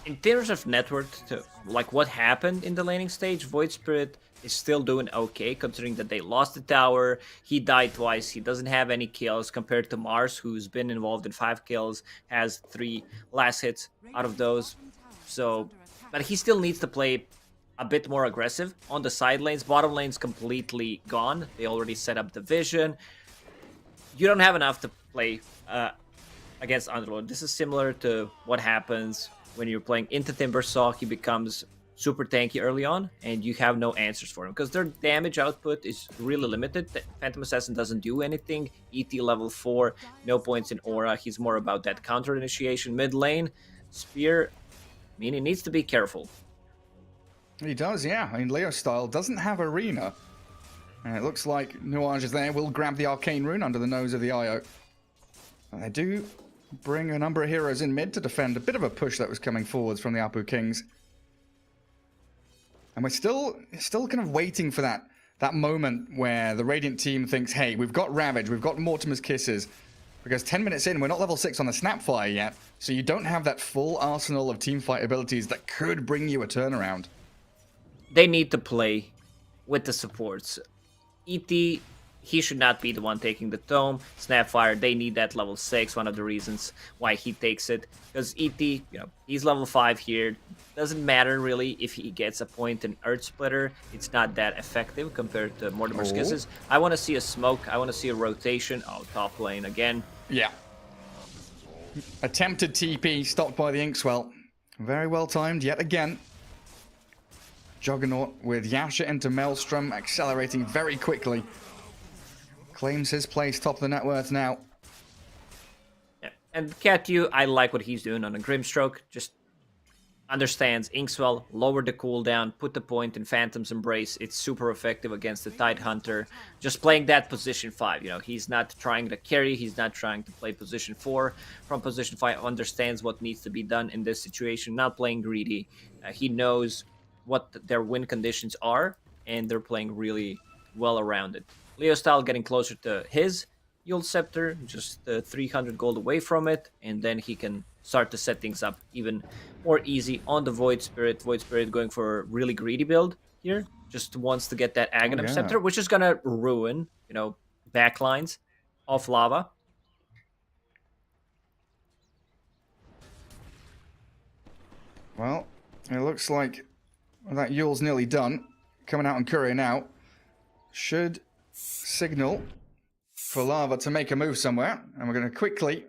In terms of network, like what happened in the laning stage, Void Spirit is still doing okay, considering that they lost the tower. He died twice. He doesn't have any kills compared to Mars, who's been involved in 5 kills, has 3 last hits out of those. So, but he still needs to play a bit more aggressive on the side lanes. Bottom lane's completely gone. They already set up the vision. You don't have enough to play against Underlord. This is similar to what happens when you're playing into Timbersaw. He becomes super tanky early on, and you have no answers for him because their damage output is really limited. Phantom Assassin doesn't do anything. ET level 4, no points in aura. He's more about that counter initiation. Mid lane, Spear, I mean, he needs to be careful. He does, yeah. I mean, Leo Style doesn't have arena. And it looks like Nuage is there. Will grab the Arcane Rune under the nose of the Io. And they do bring a number of heroes in mid to defend a bit of a push that was coming forwards from the APU Kings. And we're still kind of waiting for that moment where the Radiant team thinks, hey, we've got Ravage, we've got Mortimer's Kisses. Because 10 minutes in, we're not level 6 on the Snapfire yet, so you don't have that full arsenal of teamfight abilities that could bring you a turnaround. They need to play with the supports. ET, he should not be the one taking the tome. Snapfire, they need that level 6, one of the reasons why he takes it. Because ET, you know, he's level 5 here. Doesn't matter really if he gets a point in Earth Splitter. It's not that effective compared to Mortimer's Kisses. I want to see a smoke. I want to see a rotation. Oh, top lane again. Yeah. Attempted TP, stopped by the Inkswell. Very well timed yet again. Juggernaut with Yasha into Maelstrom, accelerating very quickly. claims his place top of the net worth now. Yeah. And Cat2, I like what he's doing on a Grimstroke. Just understands Inkswell, lower the cooldown, put the point in Phantom's Embrace. It's super effective against the Tidehunter. Just playing that position 5. You know, he's not trying to carry, he's not trying to play position 4. From position 5, understands what needs to be done in this situation, not playing greedy. He knows what their win conditions are, and they're playing really well around it. Leo Style getting closer to his Yule Scepter, just 300 gold away from it, and then he can start to set things up even more easy on the Void Spirit. Void Spirit going for a really greedy build here, just wants to get that Aghanim Scepter, which is gonna ruin, you know, backlines of Lava. Well, it looks like that Yule's nearly done. Coming out on Courier now. Should signal for Lava to make a move somewhere. And we're going to quickly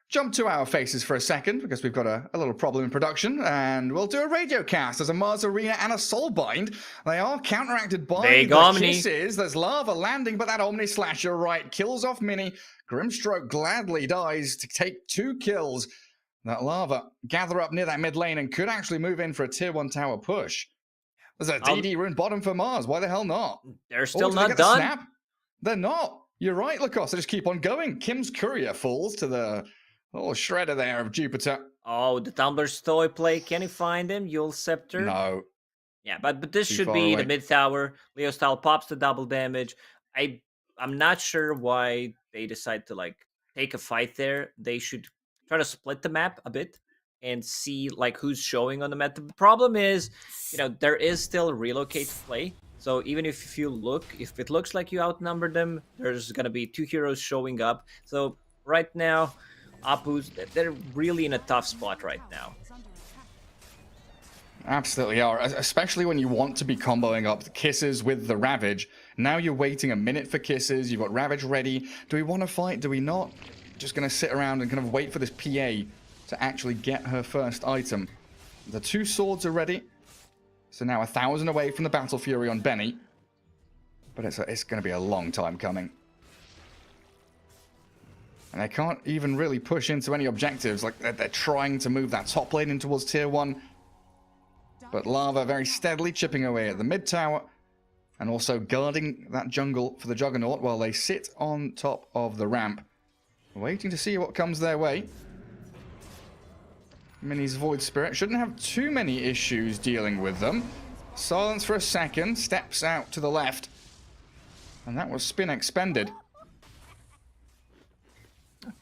jump to our faces for a second, because we've got a little problem in production. And we'll do a radio cast. There's a Mars Arena and a Soulbind. They are counteracted by Big the Omni. kisses. There's Lava landing, but that Omni Slasher, right, kills off Mini. Grimstroke gladly dies to take 2 kills. That Lava gather up near that mid lane and could actually move in for a tier 1 tower push. There's a DD rune bottom for Mars. Why the hell not? They're still Did not they get the done. snap? They're not. You're right, Lacoste. They just keep on going. Kim's Courier falls to the little shredder there of Jupiter. Oh, the Tumbler's Toy play. Can he find him? Yule Scepter? No. Yeah, but this Too should far be away. the mid tower. Leo Style pops the double damage. I'm not sure why they decide to like take a fight there. They should try to split the map a bit and see like who's showing on the map. The problem is, you know, there is still relocate play. So even if you look, if it looks like you outnumber them, there's gonna be 2 heroes showing up. So right now, Apus, they're really in a tough spot right now. Absolutely are, especially when you want to be comboing up the Kisses with the Ravage. Now you're waiting a minute for Kisses, you've got Ravage ready. Do we want to fight? Do we not? Just going to sit around and kind of wait for this PA to actually get her first item. The 2 swords are ready. So now 1,000 away from the Battle Fury on Benny. But it's going to be a long time coming. And they can't even really push into any objectives. Like they're trying to move that top lane in towards tier 1. But Lava very steadily chipping away at the mid tower. And also guarding that jungle for the Juggernaut while they sit on top of the ramp. Waiting to see what comes their way. Mini's Void Spirit shouldn't have too many issues dealing with them. Silence for a second, steps out to the left. And that was spin expended.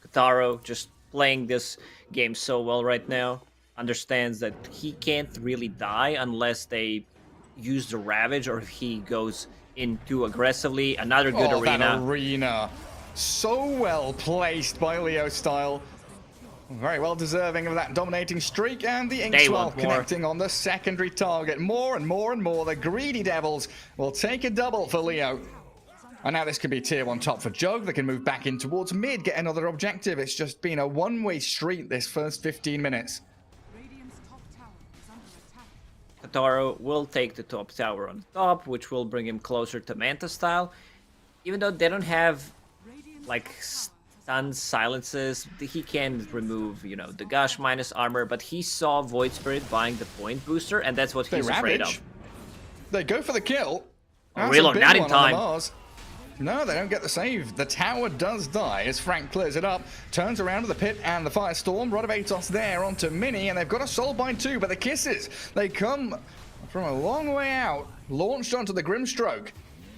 Kataro just playing this game so well right now. Understands that he can't really die unless they use the Ravage or if he goes in too aggressively. Another good arena. That arena. So well placed by Leo Style. Very well deserving of that dominating streak, and the Inkswell connecting on the secondary target. More and more and more. The greedy Devils will take a double for Leo. And now this could be tier 1 top for Jug. They can move back in towards mid, get another objective. It's just been a one-way street this first 15 minutes. Kataro will take the top tower on the top, which will bring him closer to Manta style. Even though they don't have like stun silences, he can remove, you know, the Gush minus armor, but he saw Void Spirit buying the point booster, and that's what he's afraid of. They go for the kill. Reload, not in time. No, they don't get the save. The tower does die as Frank clears it up, turns around to the pit and the Firestorm. Rod of Atos there onto Mini, and they've got a Soulbind too, but the Kisses, they come from a long way out, launched onto the Grimstroke.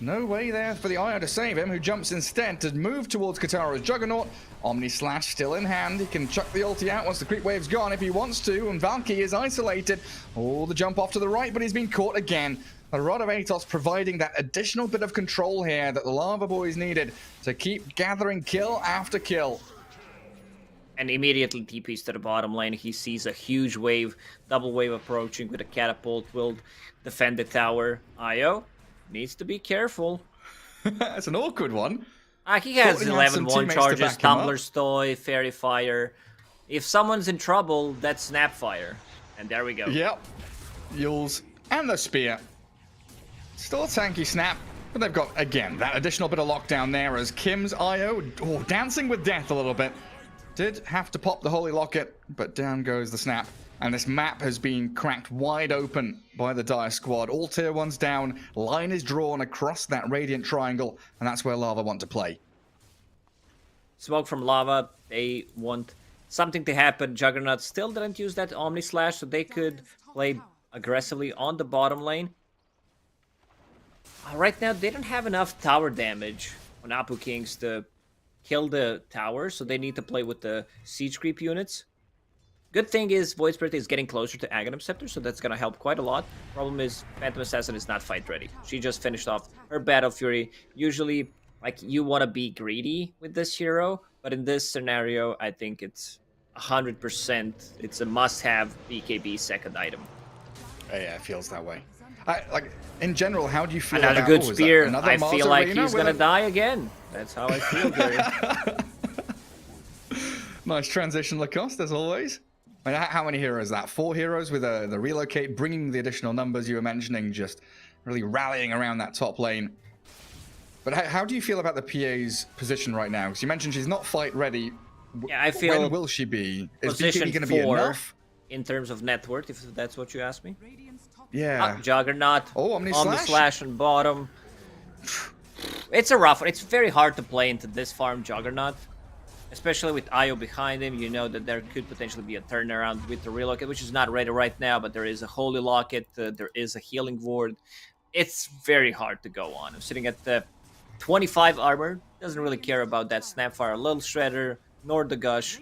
No way there for the Io to save him, who jumps instead to move towards Kataro's Juggernaut. Omni Slash still in hand. He can chuck the ulti out once the creep wave's gone if he wants to, and Valky is isolated. Oh, the jump off to the right, but he's been caught again. The Rod of Atos providing that additional bit of control here that the Lava Boys needed to keep gathering kill after kill. And immediately TPs to the bottom lane. He sees a huge wave, double wave approaching with a catapult, will defend the tower. Io needs to be careful. That's an awkward one. He has 11-1 charges, Tumbler's Toy, Fairy Fire. If someone's in trouble, that's Snapfire. And there we go. Yep. Yules and the Spear. Still a tanky Snap. But they've got, again, that additional bit of lockdown there as Kim's IO, dancing with death a little bit. Did have to pop the Holy Locket, but down goes the snap. And this map has been cracked wide open by the Dire squad. All tier 1s down, line is drawn across that Radiant triangle, and that's where Lava want to play. Smoke from Lava, they want something to happen. Juggernaut still didn't use that Omni Slash, so they could play aggressively on the bottom lane. Right now, they don't have enough tower damage on Apu Kings to kill the tower, so they need to play with the siege creep units. Good thing is Void Spirit is getting closer to Aghanim Scepter, so that's going to help quite a lot. Problem is, Phantom Assassin is not fight ready. She just finished off her Battle Fury. Usually, like, you want to be greedy with this hero, but in this scenario, I think it's 100%. It's a must-have BKB second item. Yeah, it feels that way. Like, in general, how do you feel Another about... good spear. I Mars feel like Arena he's going to die again. That's how I feel, Gary. Nice transition, Lacoste, as always. I mean, how many heroes is that? 4 heroes with the relocate, bringing the additional numbers you were mentioning, just really rallying around that top lane. But how do you feel about the PA's position right now? Because you mentioned she's not fight ready. Yeah, I feel... When will she be? Is position BKB going to be 4 enough? in terms of net worth, if that's what you ask me. Yeah. Juggernaut. Oh, Omni Slash on bottom. It's a rough one. It's very hard to play into this farm Juggernaut. Especially with Io behind him, you know that there could potentially be a turnaround with the relocate, which is not ready right now, but there is a Holy Locket, there is a Healing Ward. It's very hard to go on. I'm sitting at the 25 armor, doesn't really care about that Snapfire, Little Shredder, nor the Gush.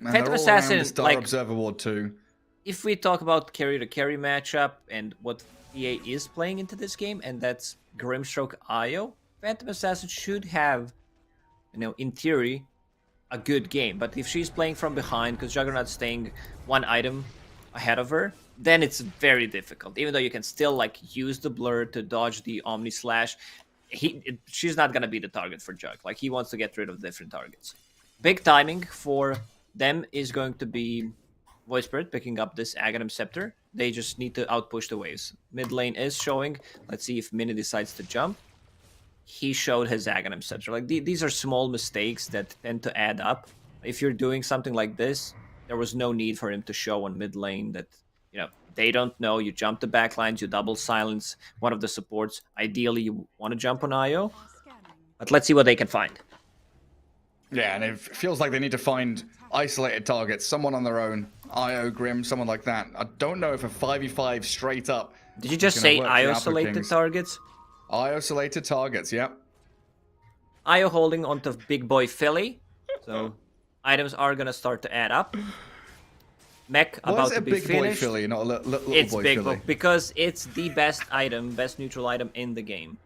Phantom Assassin, Star like, Observer Ward too. If we talk about carry-to-carry matchup and what PA is playing into this game, and that's Grimstroke Io, Phantom Assassin should have, you know, in theory, a good game. But if she's playing from behind, because Juggernaut's staying one item ahead of her, then it's very difficult. Even though you can still, like, use the blur to dodge the Omni Slash, she's not going to be the target for Jug. Like, he wants to get rid of different targets. Big timing for them is going to be Void Spirit picking up this Aghanim Scepter. They just need to outpush the waves. Mid lane is showing. Let's see if Mini decides to jump. He showed his Aghanim Scepter. Like, these are small mistakes that tend to add up. If you're doing something like this, there was no need for him to show on mid lane that, you know, they don't know. You jump the backlines, you double silence one of the supports. Ideally, you want to jump on Io. But let's see what they can find. Yeah, and it feels like they need to find isolated targets. Someone on their own. Io, Grim, someone like that. I don't know if a 5v5 straight up... Did you just say isolated targets? Isolated targets, yep. Io holding onto Big Boy Philly. So items are going to start to add up. Mech about to be finished. Big Boy Philly, not a little it's boy Big Philly? Boy, because it's the best item, best neutral item in the game.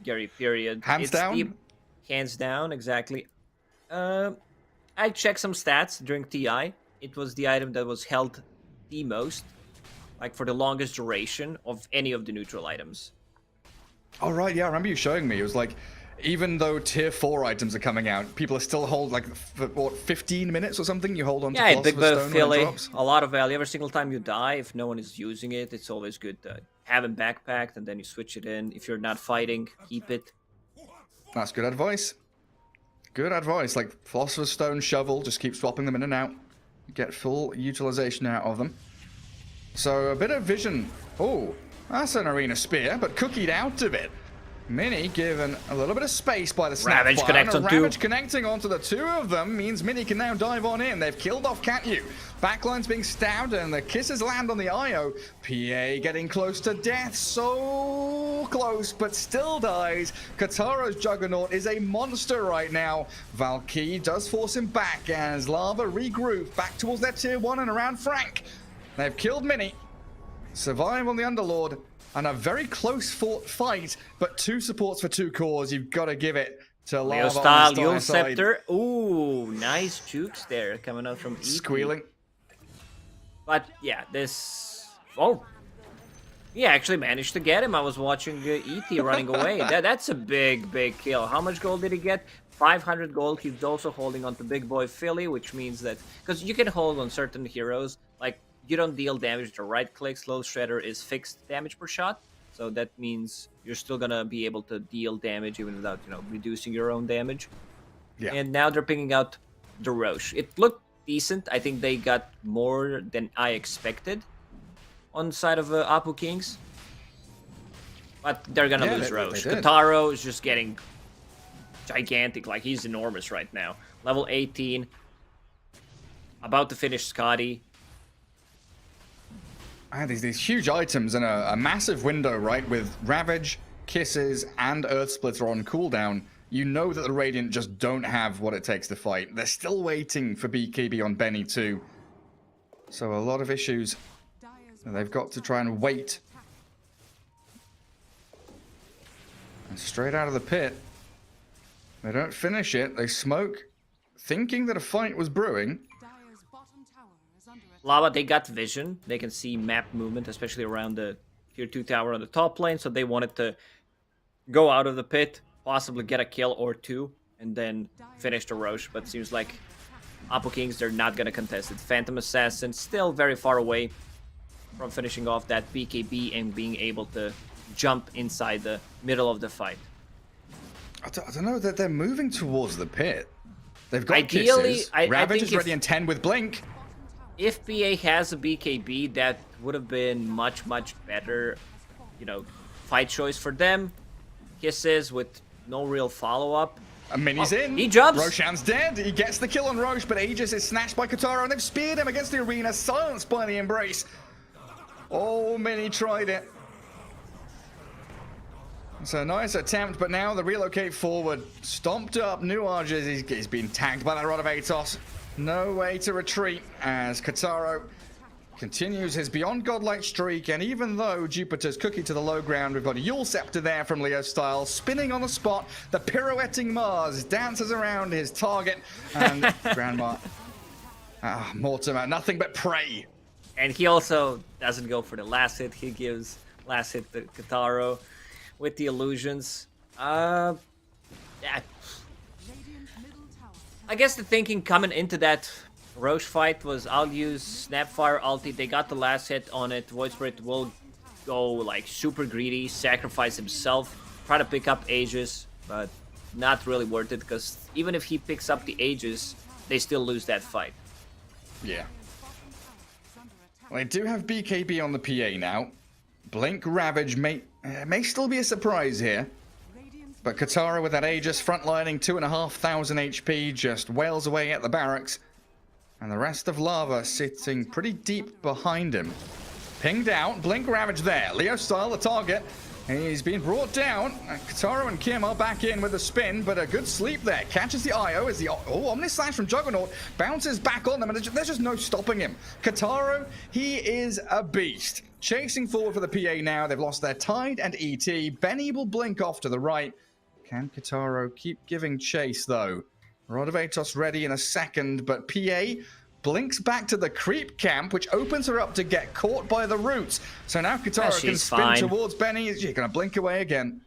Gary, period. Hands down? Hands down, exactly. I checked some stats during TI. It was the item that was held the most, like for the longest duration of any of the neutral items. Oh, right, yeah, I remember you showing me. It was like, even though tier 4 items are coming out, people are still hold, like, for, what, 15 minutes or something? You hold on to Yeah, Big Boy Stone Philly, when it drops? a lot of value. Every single time you die, if no one is using it, it's always good to have him backpacked, and then you switch it in. If you're not fighting, keep it. That's good advice. Good advice. Like, Philosopher's Stone, Shovel, just keep swapping them in and out. Get full utilization out of them. So, a bit of vision. Oh, that's an Arena Spear, but cookied out of it. Mini given a little bit of space by the snap Ravage fire, connects and on two. Ravage connecting onto the two of them means Mini can now dive on in. They've killed off Catyu. Backline's being stabbed and the kisses land on the Io. PA getting close to death. So close, but still dies. Kataro's Juggernaut is a monster right now. Valkyrie does force him back as Lava regroup back towards their tier 1 and around Frank. They've killed Mini. Survive on the Underlord. And a very close fought fight, but 2 supports for 2 cores. You've got to give it to Lava. Leo style, Leo Scepter. Ooh, nice jukes there coming out from EP. Squealing. But yeah, this... Oh. He actually managed to get him. I was watching ET running away. That's a big, big kill. How much gold did he get? 500 gold. He's also holding on to Big Boy Philly, which means that... Because you can hold on certain heroes, like... You don't deal damage to right clicks. Slow Shredder is fixed damage per shot. So that means you're still gonna be able to deal damage even without, reducing your own damage. Yeah. And now they're picking out the Roche. It looked decent. I think they got more than I expected on the side of Apu Kings. But they're gonna lose Roche. Kataro is just getting gigantic. Like, he's enormous right now. Level 18. About to finish Scotty. These huge items and a massive window, right? With Ravage, Kisses, and Earth Splitter on cooldown. You know that the Radiant just don't have what it takes to fight. They're still waiting for BKB on Benny too. So a lot of issues. They've got to try and wait. And straight out of the pit. They don't finish it. They smoke, thinking that a fight was brewing. Lava, they got vision. They can see map movement, especially around the tier 2 tower on the top lane. So they wanted to go out of the pit, possibly get a kill or two, and then finish the Roche. But seems like Apu Kings, they're not going to contest it. Phantom Assassin still very far away from finishing off that BKB and being able to jump inside the middle of the fight. I don't know that they're moving towards the pit. They've got Ideally, Kisses. I Ravage think is ready in 10 with Blink. If PA has a BKB, that would have been much, much better, fight choice for them. Kisses with no real follow-up. And Mini's in. He jumps. Roshan's dead. He gets the kill on Roche, but Aegis is snatched by Katara, and they've speared him against the arena, silenced by the Embrace. Oh, Mini tried it. It's a nice attempt, but now the relocate forward. Stomped up. New Arges. He's been tagged by that Rod of Atos. No way to retreat as Kataro continues his beyond godlike streak, and even though Jupiter's cookie to the low ground, we've got a Yule Scepter there from Leo style, spinning on the spot. The pirouetting Mars dances around his target, and Grandma Mortimer, nothing but prey. And he also doesn't go for the last hit. He gives last hit to Kataro with the illusions. Yeah. I guess the thinking coming into that Roche fight was I'll use Snapfire ulti. They got the last hit on it. Void Spirit will go like super greedy, sacrifice himself, try to pick up Aegis, but not really worth it because even if he picks up the Aegis, they still lose that fight. Yeah. Well, they do have BKB on the PA now. Blink Ravage may still be a surprise here. But Katara with that Aegis frontlining 2,500 HP just wails away at the barracks. And the rest of Lava sitting pretty deep behind him. Pinged out, Blink Ravage there. Leo style the target. He's been brought down. Katara and Kim are back in with a spin, but a good sleep there. Catches the IO as the Omnislash from Juggernaut bounces back on them, and there's just no stopping him. Katara, he is a beast. Chasing forward for the PA now. They've lost their Tide and ET. Benny will blink off to the right. Can Kataro keep giving chase, though? Rod of Atos ready in a second, but PA blinks back to the creep camp, which opens her up to get caught by the roots. So now Kataro can spin towards Benny. She's going to blink away again.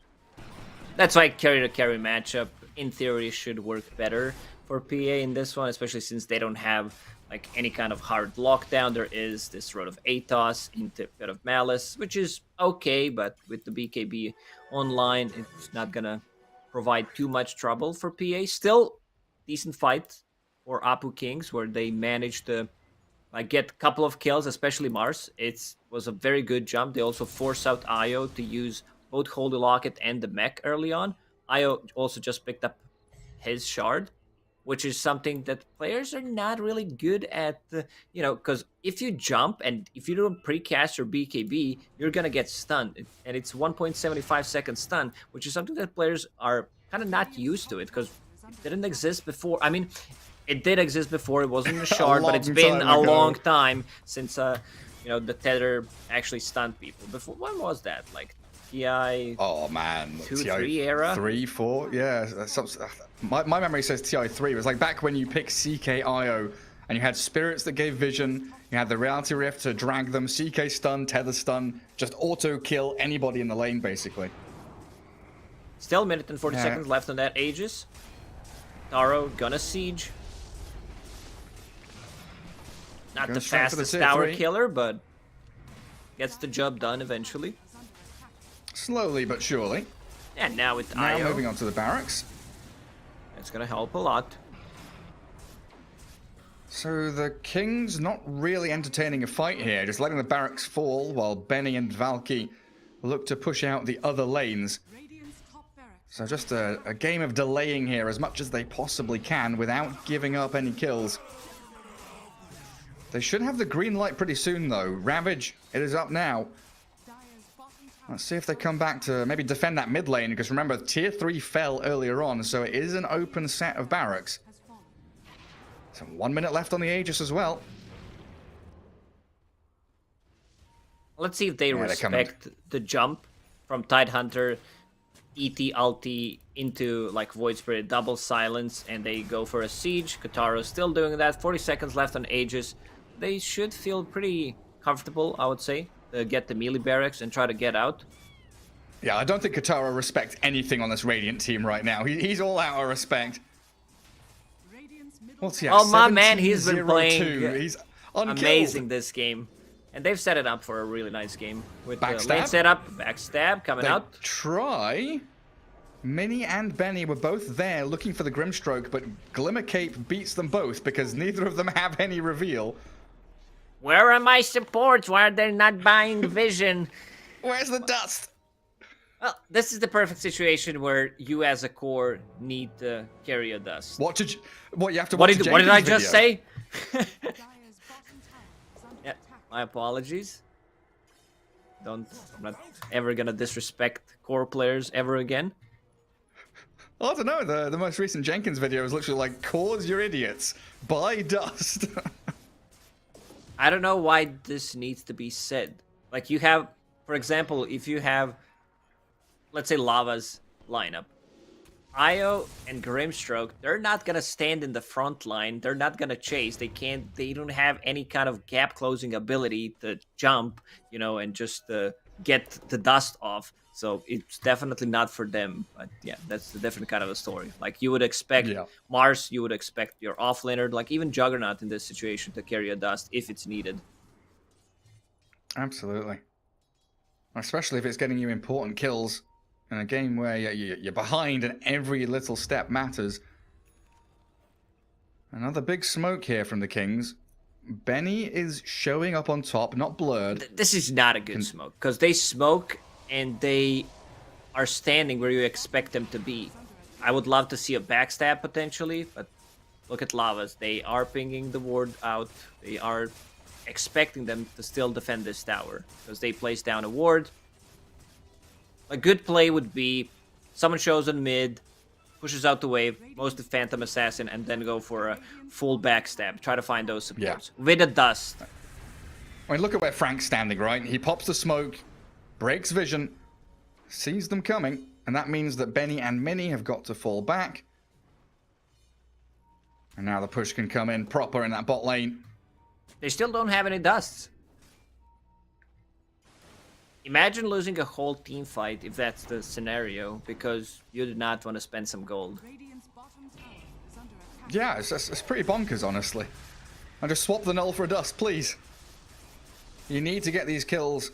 That's why carry-to-carry matchup, in theory, should work better for PA in this one, especially since they don't have like any kind of hard lockdown. There is this Rod of Atos into Pit of Malice, which is okay, but with the BKB online, it's not going to provide too much trouble for PA. Still, decent fight for Apu Kings, where they managed to get a couple of kills, especially Mars. It was a very good jump. They also forced out Io to use both Holy Locket and the mech early on. Io also just picked up his shard, which is something that players are not really good at, because if you jump and if you don't precast your BKB, you're going to get stunned. And it's 1.75 second stun, which is something that players are kind of not used to it because it didn't exist before. I mean, it did exist before. It wasn't a shard, but it's been a long time since, the tether actually stunned people. Before, when was that? Like TI? Oh man, 2-3 era. 3-4, yeah. My memory says TI3. It was like back when you picked CKIO and you had spirits that gave vision. You had the reality rift to drag them. CK stun, tether stun, just auto kill anybody in the lane basically. Still a minute and 40 seconds left on that Aegis. Taro gonna siege. Not the fastest tower killer, but gets the job done eventually. Slowly but surely. And now with Now IO, moving on to the barracks. it's gonna help a lot. So the Kings not really entertaining a fight here, just letting the barracks fall while Benny and Valky look to push out the other lanes. So just a game of delaying here as much as they possibly can without giving up any kills. They should have the green light pretty soon though. Ravage, it is up now. Let's see if they come back to maybe defend that mid lane, because remember, tier 3 fell earlier on, so it is an open set of barracks. So 1 minute left on the Aegis as well. Let's see if they they're respect the jump from Tidehunter, ET ulti into like Void Spirit, double silence, and they go for a siege. Kataro's still doing that. 40 seconds left on Aegis. They should feel pretty comfortable, I would say, to get the melee barracks and try to get out. Yeah, I don't think Kataro respects anything on this Radiant team right now. He's all out of respect. What's he at? Oh, my man, he's been 17-0-2. playing He's unkilled. amazing this game. And they've set it up for a really nice game. With the Backstab? lane setup, backstab coming They out. try. Minnie and Benny were both there looking for the Grimstroke, but Glimmercape beats them both because neither of them have any reveal. Where are my supports? Why are they not buying vision? Where's the dust? Well, this is the perfect situation where you as a core need to carry a dust. What you have to What watch did, a what did I Jenkins just video. say? Yeah, my apologies. I'm not ever gonna disrespect core players ever again. I don't know, the most recent Jenkins video is literally like, cause you're idiots, buy dust. I don't know why this needs to be said. Like you have, for example, if you have, let's say Lava's lineup, Io and Grimstroke, they're not gonna stand in the front line. They're not gonna chase. They don't have any kind of gap closing ability to jump, you know, and just get the dust off. So it's definitely not for them. But yeah, that's a different kind of a story. Like you would expect Mars, you would expect your offlaner, like even Juggernaut in this situation to carry a dust if it's needed. Absolutely. Especially if it's getting you important kills in a game where you're behind and every little step matters. Another big smoke here from the Kings. Benny is showing up on top, not blurred. This is not a good smoke, because they smoke and they are standing where you expect them to be. I would love to see a backstab potentially, but look at Lavas. They are pinging the ward out. They are expecting them to still defend this tower, because they place down a ward. A good play would be someone shows on mid, pushes out the wave, most the Phantom Assassin, and then go for a full backstab. Try to find those supports. With a dust. I mean, look at where Frank's standing, right? He pops the smoke, breaks vision, sees them coming, and that means that Benny and Minnie have got to fall back. And now the push can come in proper in that bot lane. They still don't have any dusts. Imagine losing a whole team fight if that's the scenario, because you did not want to spend some gold. Yeah, it's pretty bonkers, honestly. And just swap the null for a dust, please. You need to get these kills.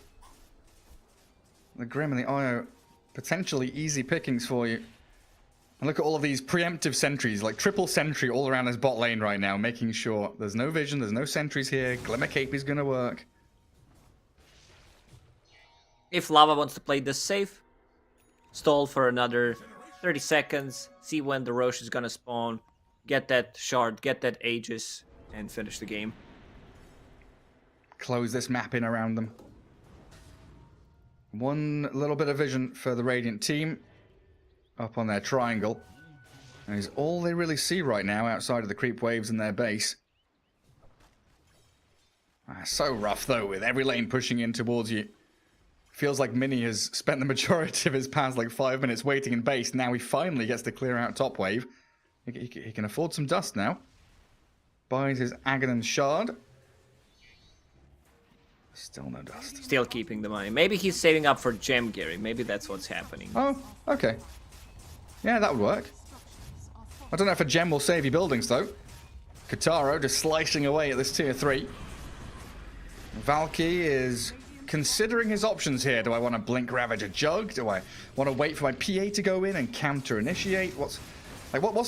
The Grim and the Io, potentially easy pickings for you. And look at all of these preemptive sentries, like triple sentry all around this bot lane right now, making sure there's no vision, there's no sentries here. Glimmercape is going to work. If Lava wants to play this safe, stall for another 30 seconds, see when the Roche is gonna spawn, get that shard, get that Aegis, and finish the game. Close this map in around them. One little bit of vision for the Radiant team up on their triangle. And is all they really see right now outside of the creep waves in their base. So rough though, with every lane pushing in towards you. Feels like Minnie has spent the majority of his past like 5 minutes waiting in base. Now he finally gets to clear out top wave. He can afford some dust now. Buys his Aghanim shard. Still no dust. Still keeping the money. Maybe he's saving up for Gem, Gary. Maybe that's what's happening. Oh, okay. Yeah, that would work. I don't know if a gem will save your buildings though. Kataro just slicing away at this tier 3. Valky is considering his options here. Do I want to Blink Ravage a Jug? Do I want to wait for my PA to go in and counter initiate? What's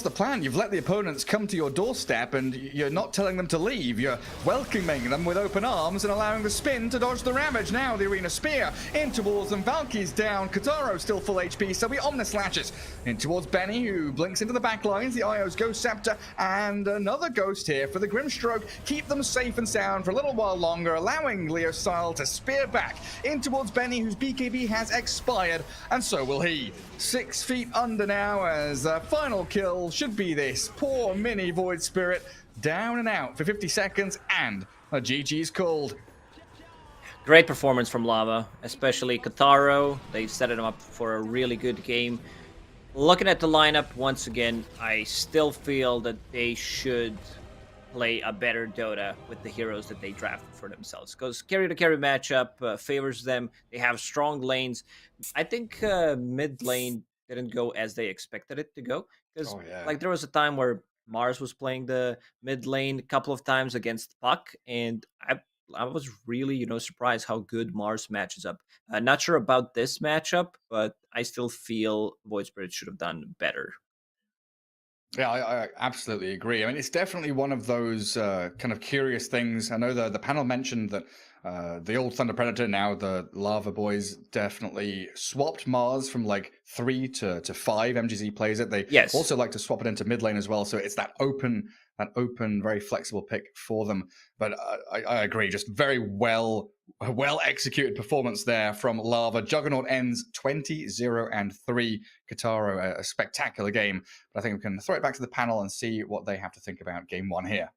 the plan? You've let the opponents come to your doorstep and you're not telling them to leave. You're welcoming them with open arms and allowing the spin to dodge the Ravage. Now the Arena Spear in towards them. Valky's down. Kataro still full HP, so we Omnis lashes in towards Benny, who blinks into the back lines. The IO's Ghost Scepter and another Ghost here for the Grimstroke. Keep them safe and sound for a little while longer, allowing Leo Style to spear back in towards Benny, whose BKB has expired, and so will he. 6 feet under now as final kill should be this. Poor mini Void Spirit down and out for 50 seconds, and a GG's called. Great performance from Lava, especially Kataro. They set him up for a really good game. Looking at the lineup once again, I still feel that they should play a better Dota with the heroes that they drafted for themselves, because carry-to-carry matchup favors them. They have strong lanes. I think mid lane didn't go as they expected it to go, because like there was a time where Mars was playing the mid lane a couple of times against Puck, and I was really surprised how good Mars matches up. Not sure about this matchup, but I still feel Void Spirit should have done better. Yeah, I absolutely agree. I mean, it's definitely one of those kind of curious things. I know the panel mentioned that the old Thunder Predator, now the Lava Boys, definitely swapped Mars from like 3 to 5 MGZ plays it. They also like to swap it into mid lane as well. So it's that open, very flexible pick for them. But I agree, just very well executed performance there from Lava. Juggernaut ends 20-0-3. Kataro, a spectacular game. But I think we can throw it back to the panel and see what they have to think about game 1 here.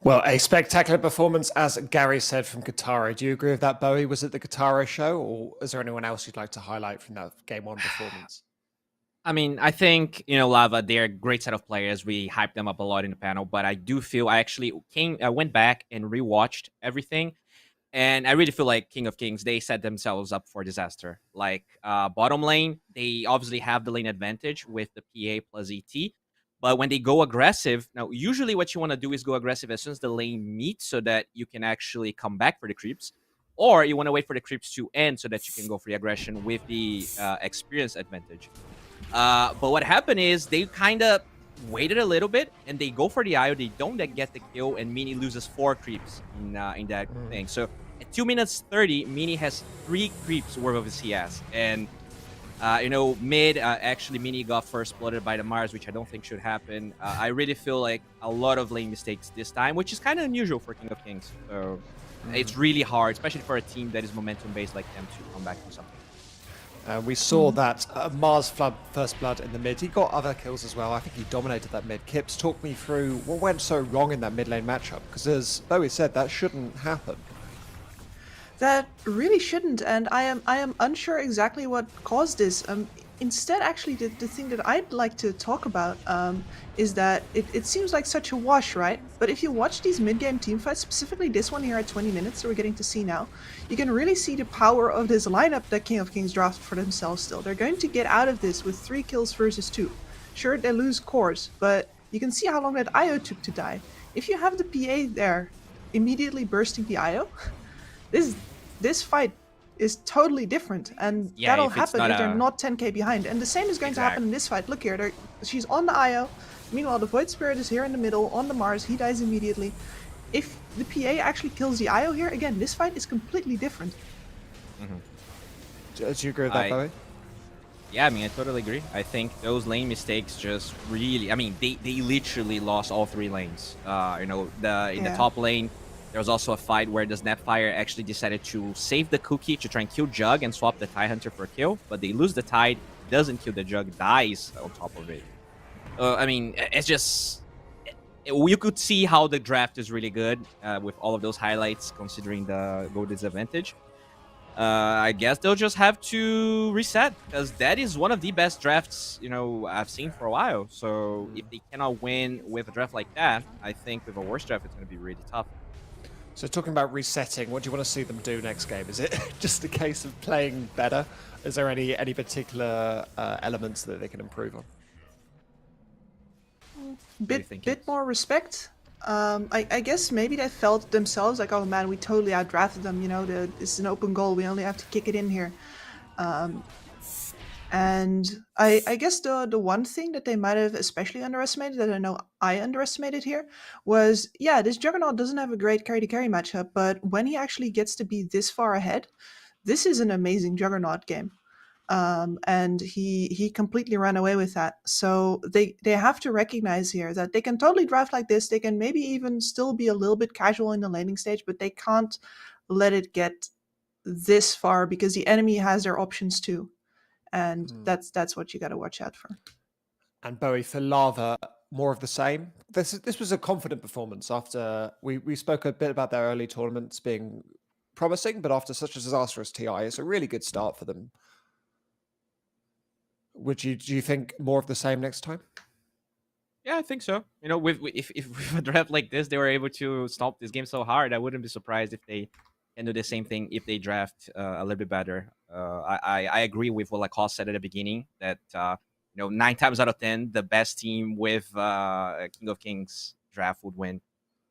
Well, a spectacular performance, as Gary said, from Kataro. Do you agree with that, Bowie? Was it the Kataro show, or is there anyone else you'd like to highlight from that game 1 performance? I mean, I think, Lava, they're a great set of players. We hyped them up a lot in the panel, but I do feel I actually went back and rewatched everything, and I really feel like King of Kings, they set themselves up for disaster. Like, bottom lane, they obviously have the lane advantage with the PA plus ET, but when they go aggressive, now, usually what you want to do is go aggressive as soon as the lane meets so that you can actually come back for the creeps, or you want to wait for the creeps to end so that you can go for the aggression with the experience advantage. But what happened is they kind of waited a little bit and they go for the IO. They don't get the kill, and Mini loses 4 creeps in that thing. So at 2 minutes 30, Mini has 3 creeps worth of CS. And, mid, actually, Mini got first blooded by the Mars, which I don't think should happen. I really feel like a lot of lane mistakes this time, which is kind of unusual for King of Kings. So it's really hard, especially for a team that is momentum-based like them, to come back to something. We saw that Mars first blood in the mid. He got other kills as well. I think he dominated that mid. Kips, talk me through what went so wrong in that mid lane matchup, because as Bowie said, that shouldn't happen. That really shouldn't, and I am unsure exactly what caused this. Instead, actually, the thing that I'd like to talk about is that it seems like such a wash, right? But if you watch these mid-game teamfights, specifically this one here at 20 minutes that we're getting to see now, you can really see the power of this lineup that King of Kings drafted for themselves still. They're going to get out of this with 3 kills versus 2. Sure, they lose cores, but you can see how long that IO took to die. If you have the PA there immediately bursting the IO, this fight is totally different, and that'll happen if they're not 10k behind. And the same is going to happen in this fight. Look here, she's on the IO. Meanwhile, the Void Spirit is here in the middle on the Mars. He dies immediately. If the PA actually kills the IO here, again, this fight is completely different. Do you agree with that, Bowie? Yeah, I mean, I totally agree. I think those lane mistakes just really, I mean, they literally lost all 3 lanes. In the top lane, there was also a fight where the Snapfire actually decided to save the cookie to try and kill Jug and swap the Tide Hunter for a kill, but they lose the Tide, doesn't kill the Jug, dies on top of it. I mean, it's just... You could see how the draft is really good with all of those highlights, considering the goal disadvantage. I guess they'll just have to reset, because that is one of the best drafts, I've seen for a while. So if they cannot win with a draft like that, I think with a worse draft, it's going to be really tough. So talking about resetting, what do you want to see them do next game? Is it just a case of playing better? Is there any particular elements that they can improve on? Bit more respect. I guess maybe they felt themselves like, oh man, we totally outdrafted them. You know, it's an open goal. We only have to kick it in here. And I guess the one thing that they might have especially underestimated, that I know I underestimated here, was this Juggernaut doesn't have a great carry to carry matchup, but when he actually gets to be this far ahead, this is an amazing Juggernaut game. And he completely ran away with that. So they have to recognize here that they can totally draft like this. They can maybe even still be a little bit casual in the laning stage, but they can't let it get this far because the enemy has their options too. And that's what you got to watch out for. And Bowie, for Lava, more of the same. This was a confident performance after we spoke a bit about their early tournaments being promising, but after such a disastrous TI, it's a really good start for them. Do you think more of the same next time? Yeah, I think so. You know, if with a draft like this, they were able to stop this game so hard, I wouldn't be surprised if they can do the same thing if they draft a little bit better. I agree with what Lacoste said at the beginning that 9 times out of 10, the best team with King of Kings draft would win.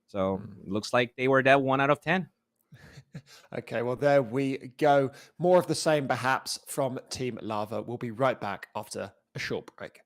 So it looks like they were that 1 out of 10. Okay, well, there we go. More of the same, perhaps, from Team Lava. We'll be right back after a short break.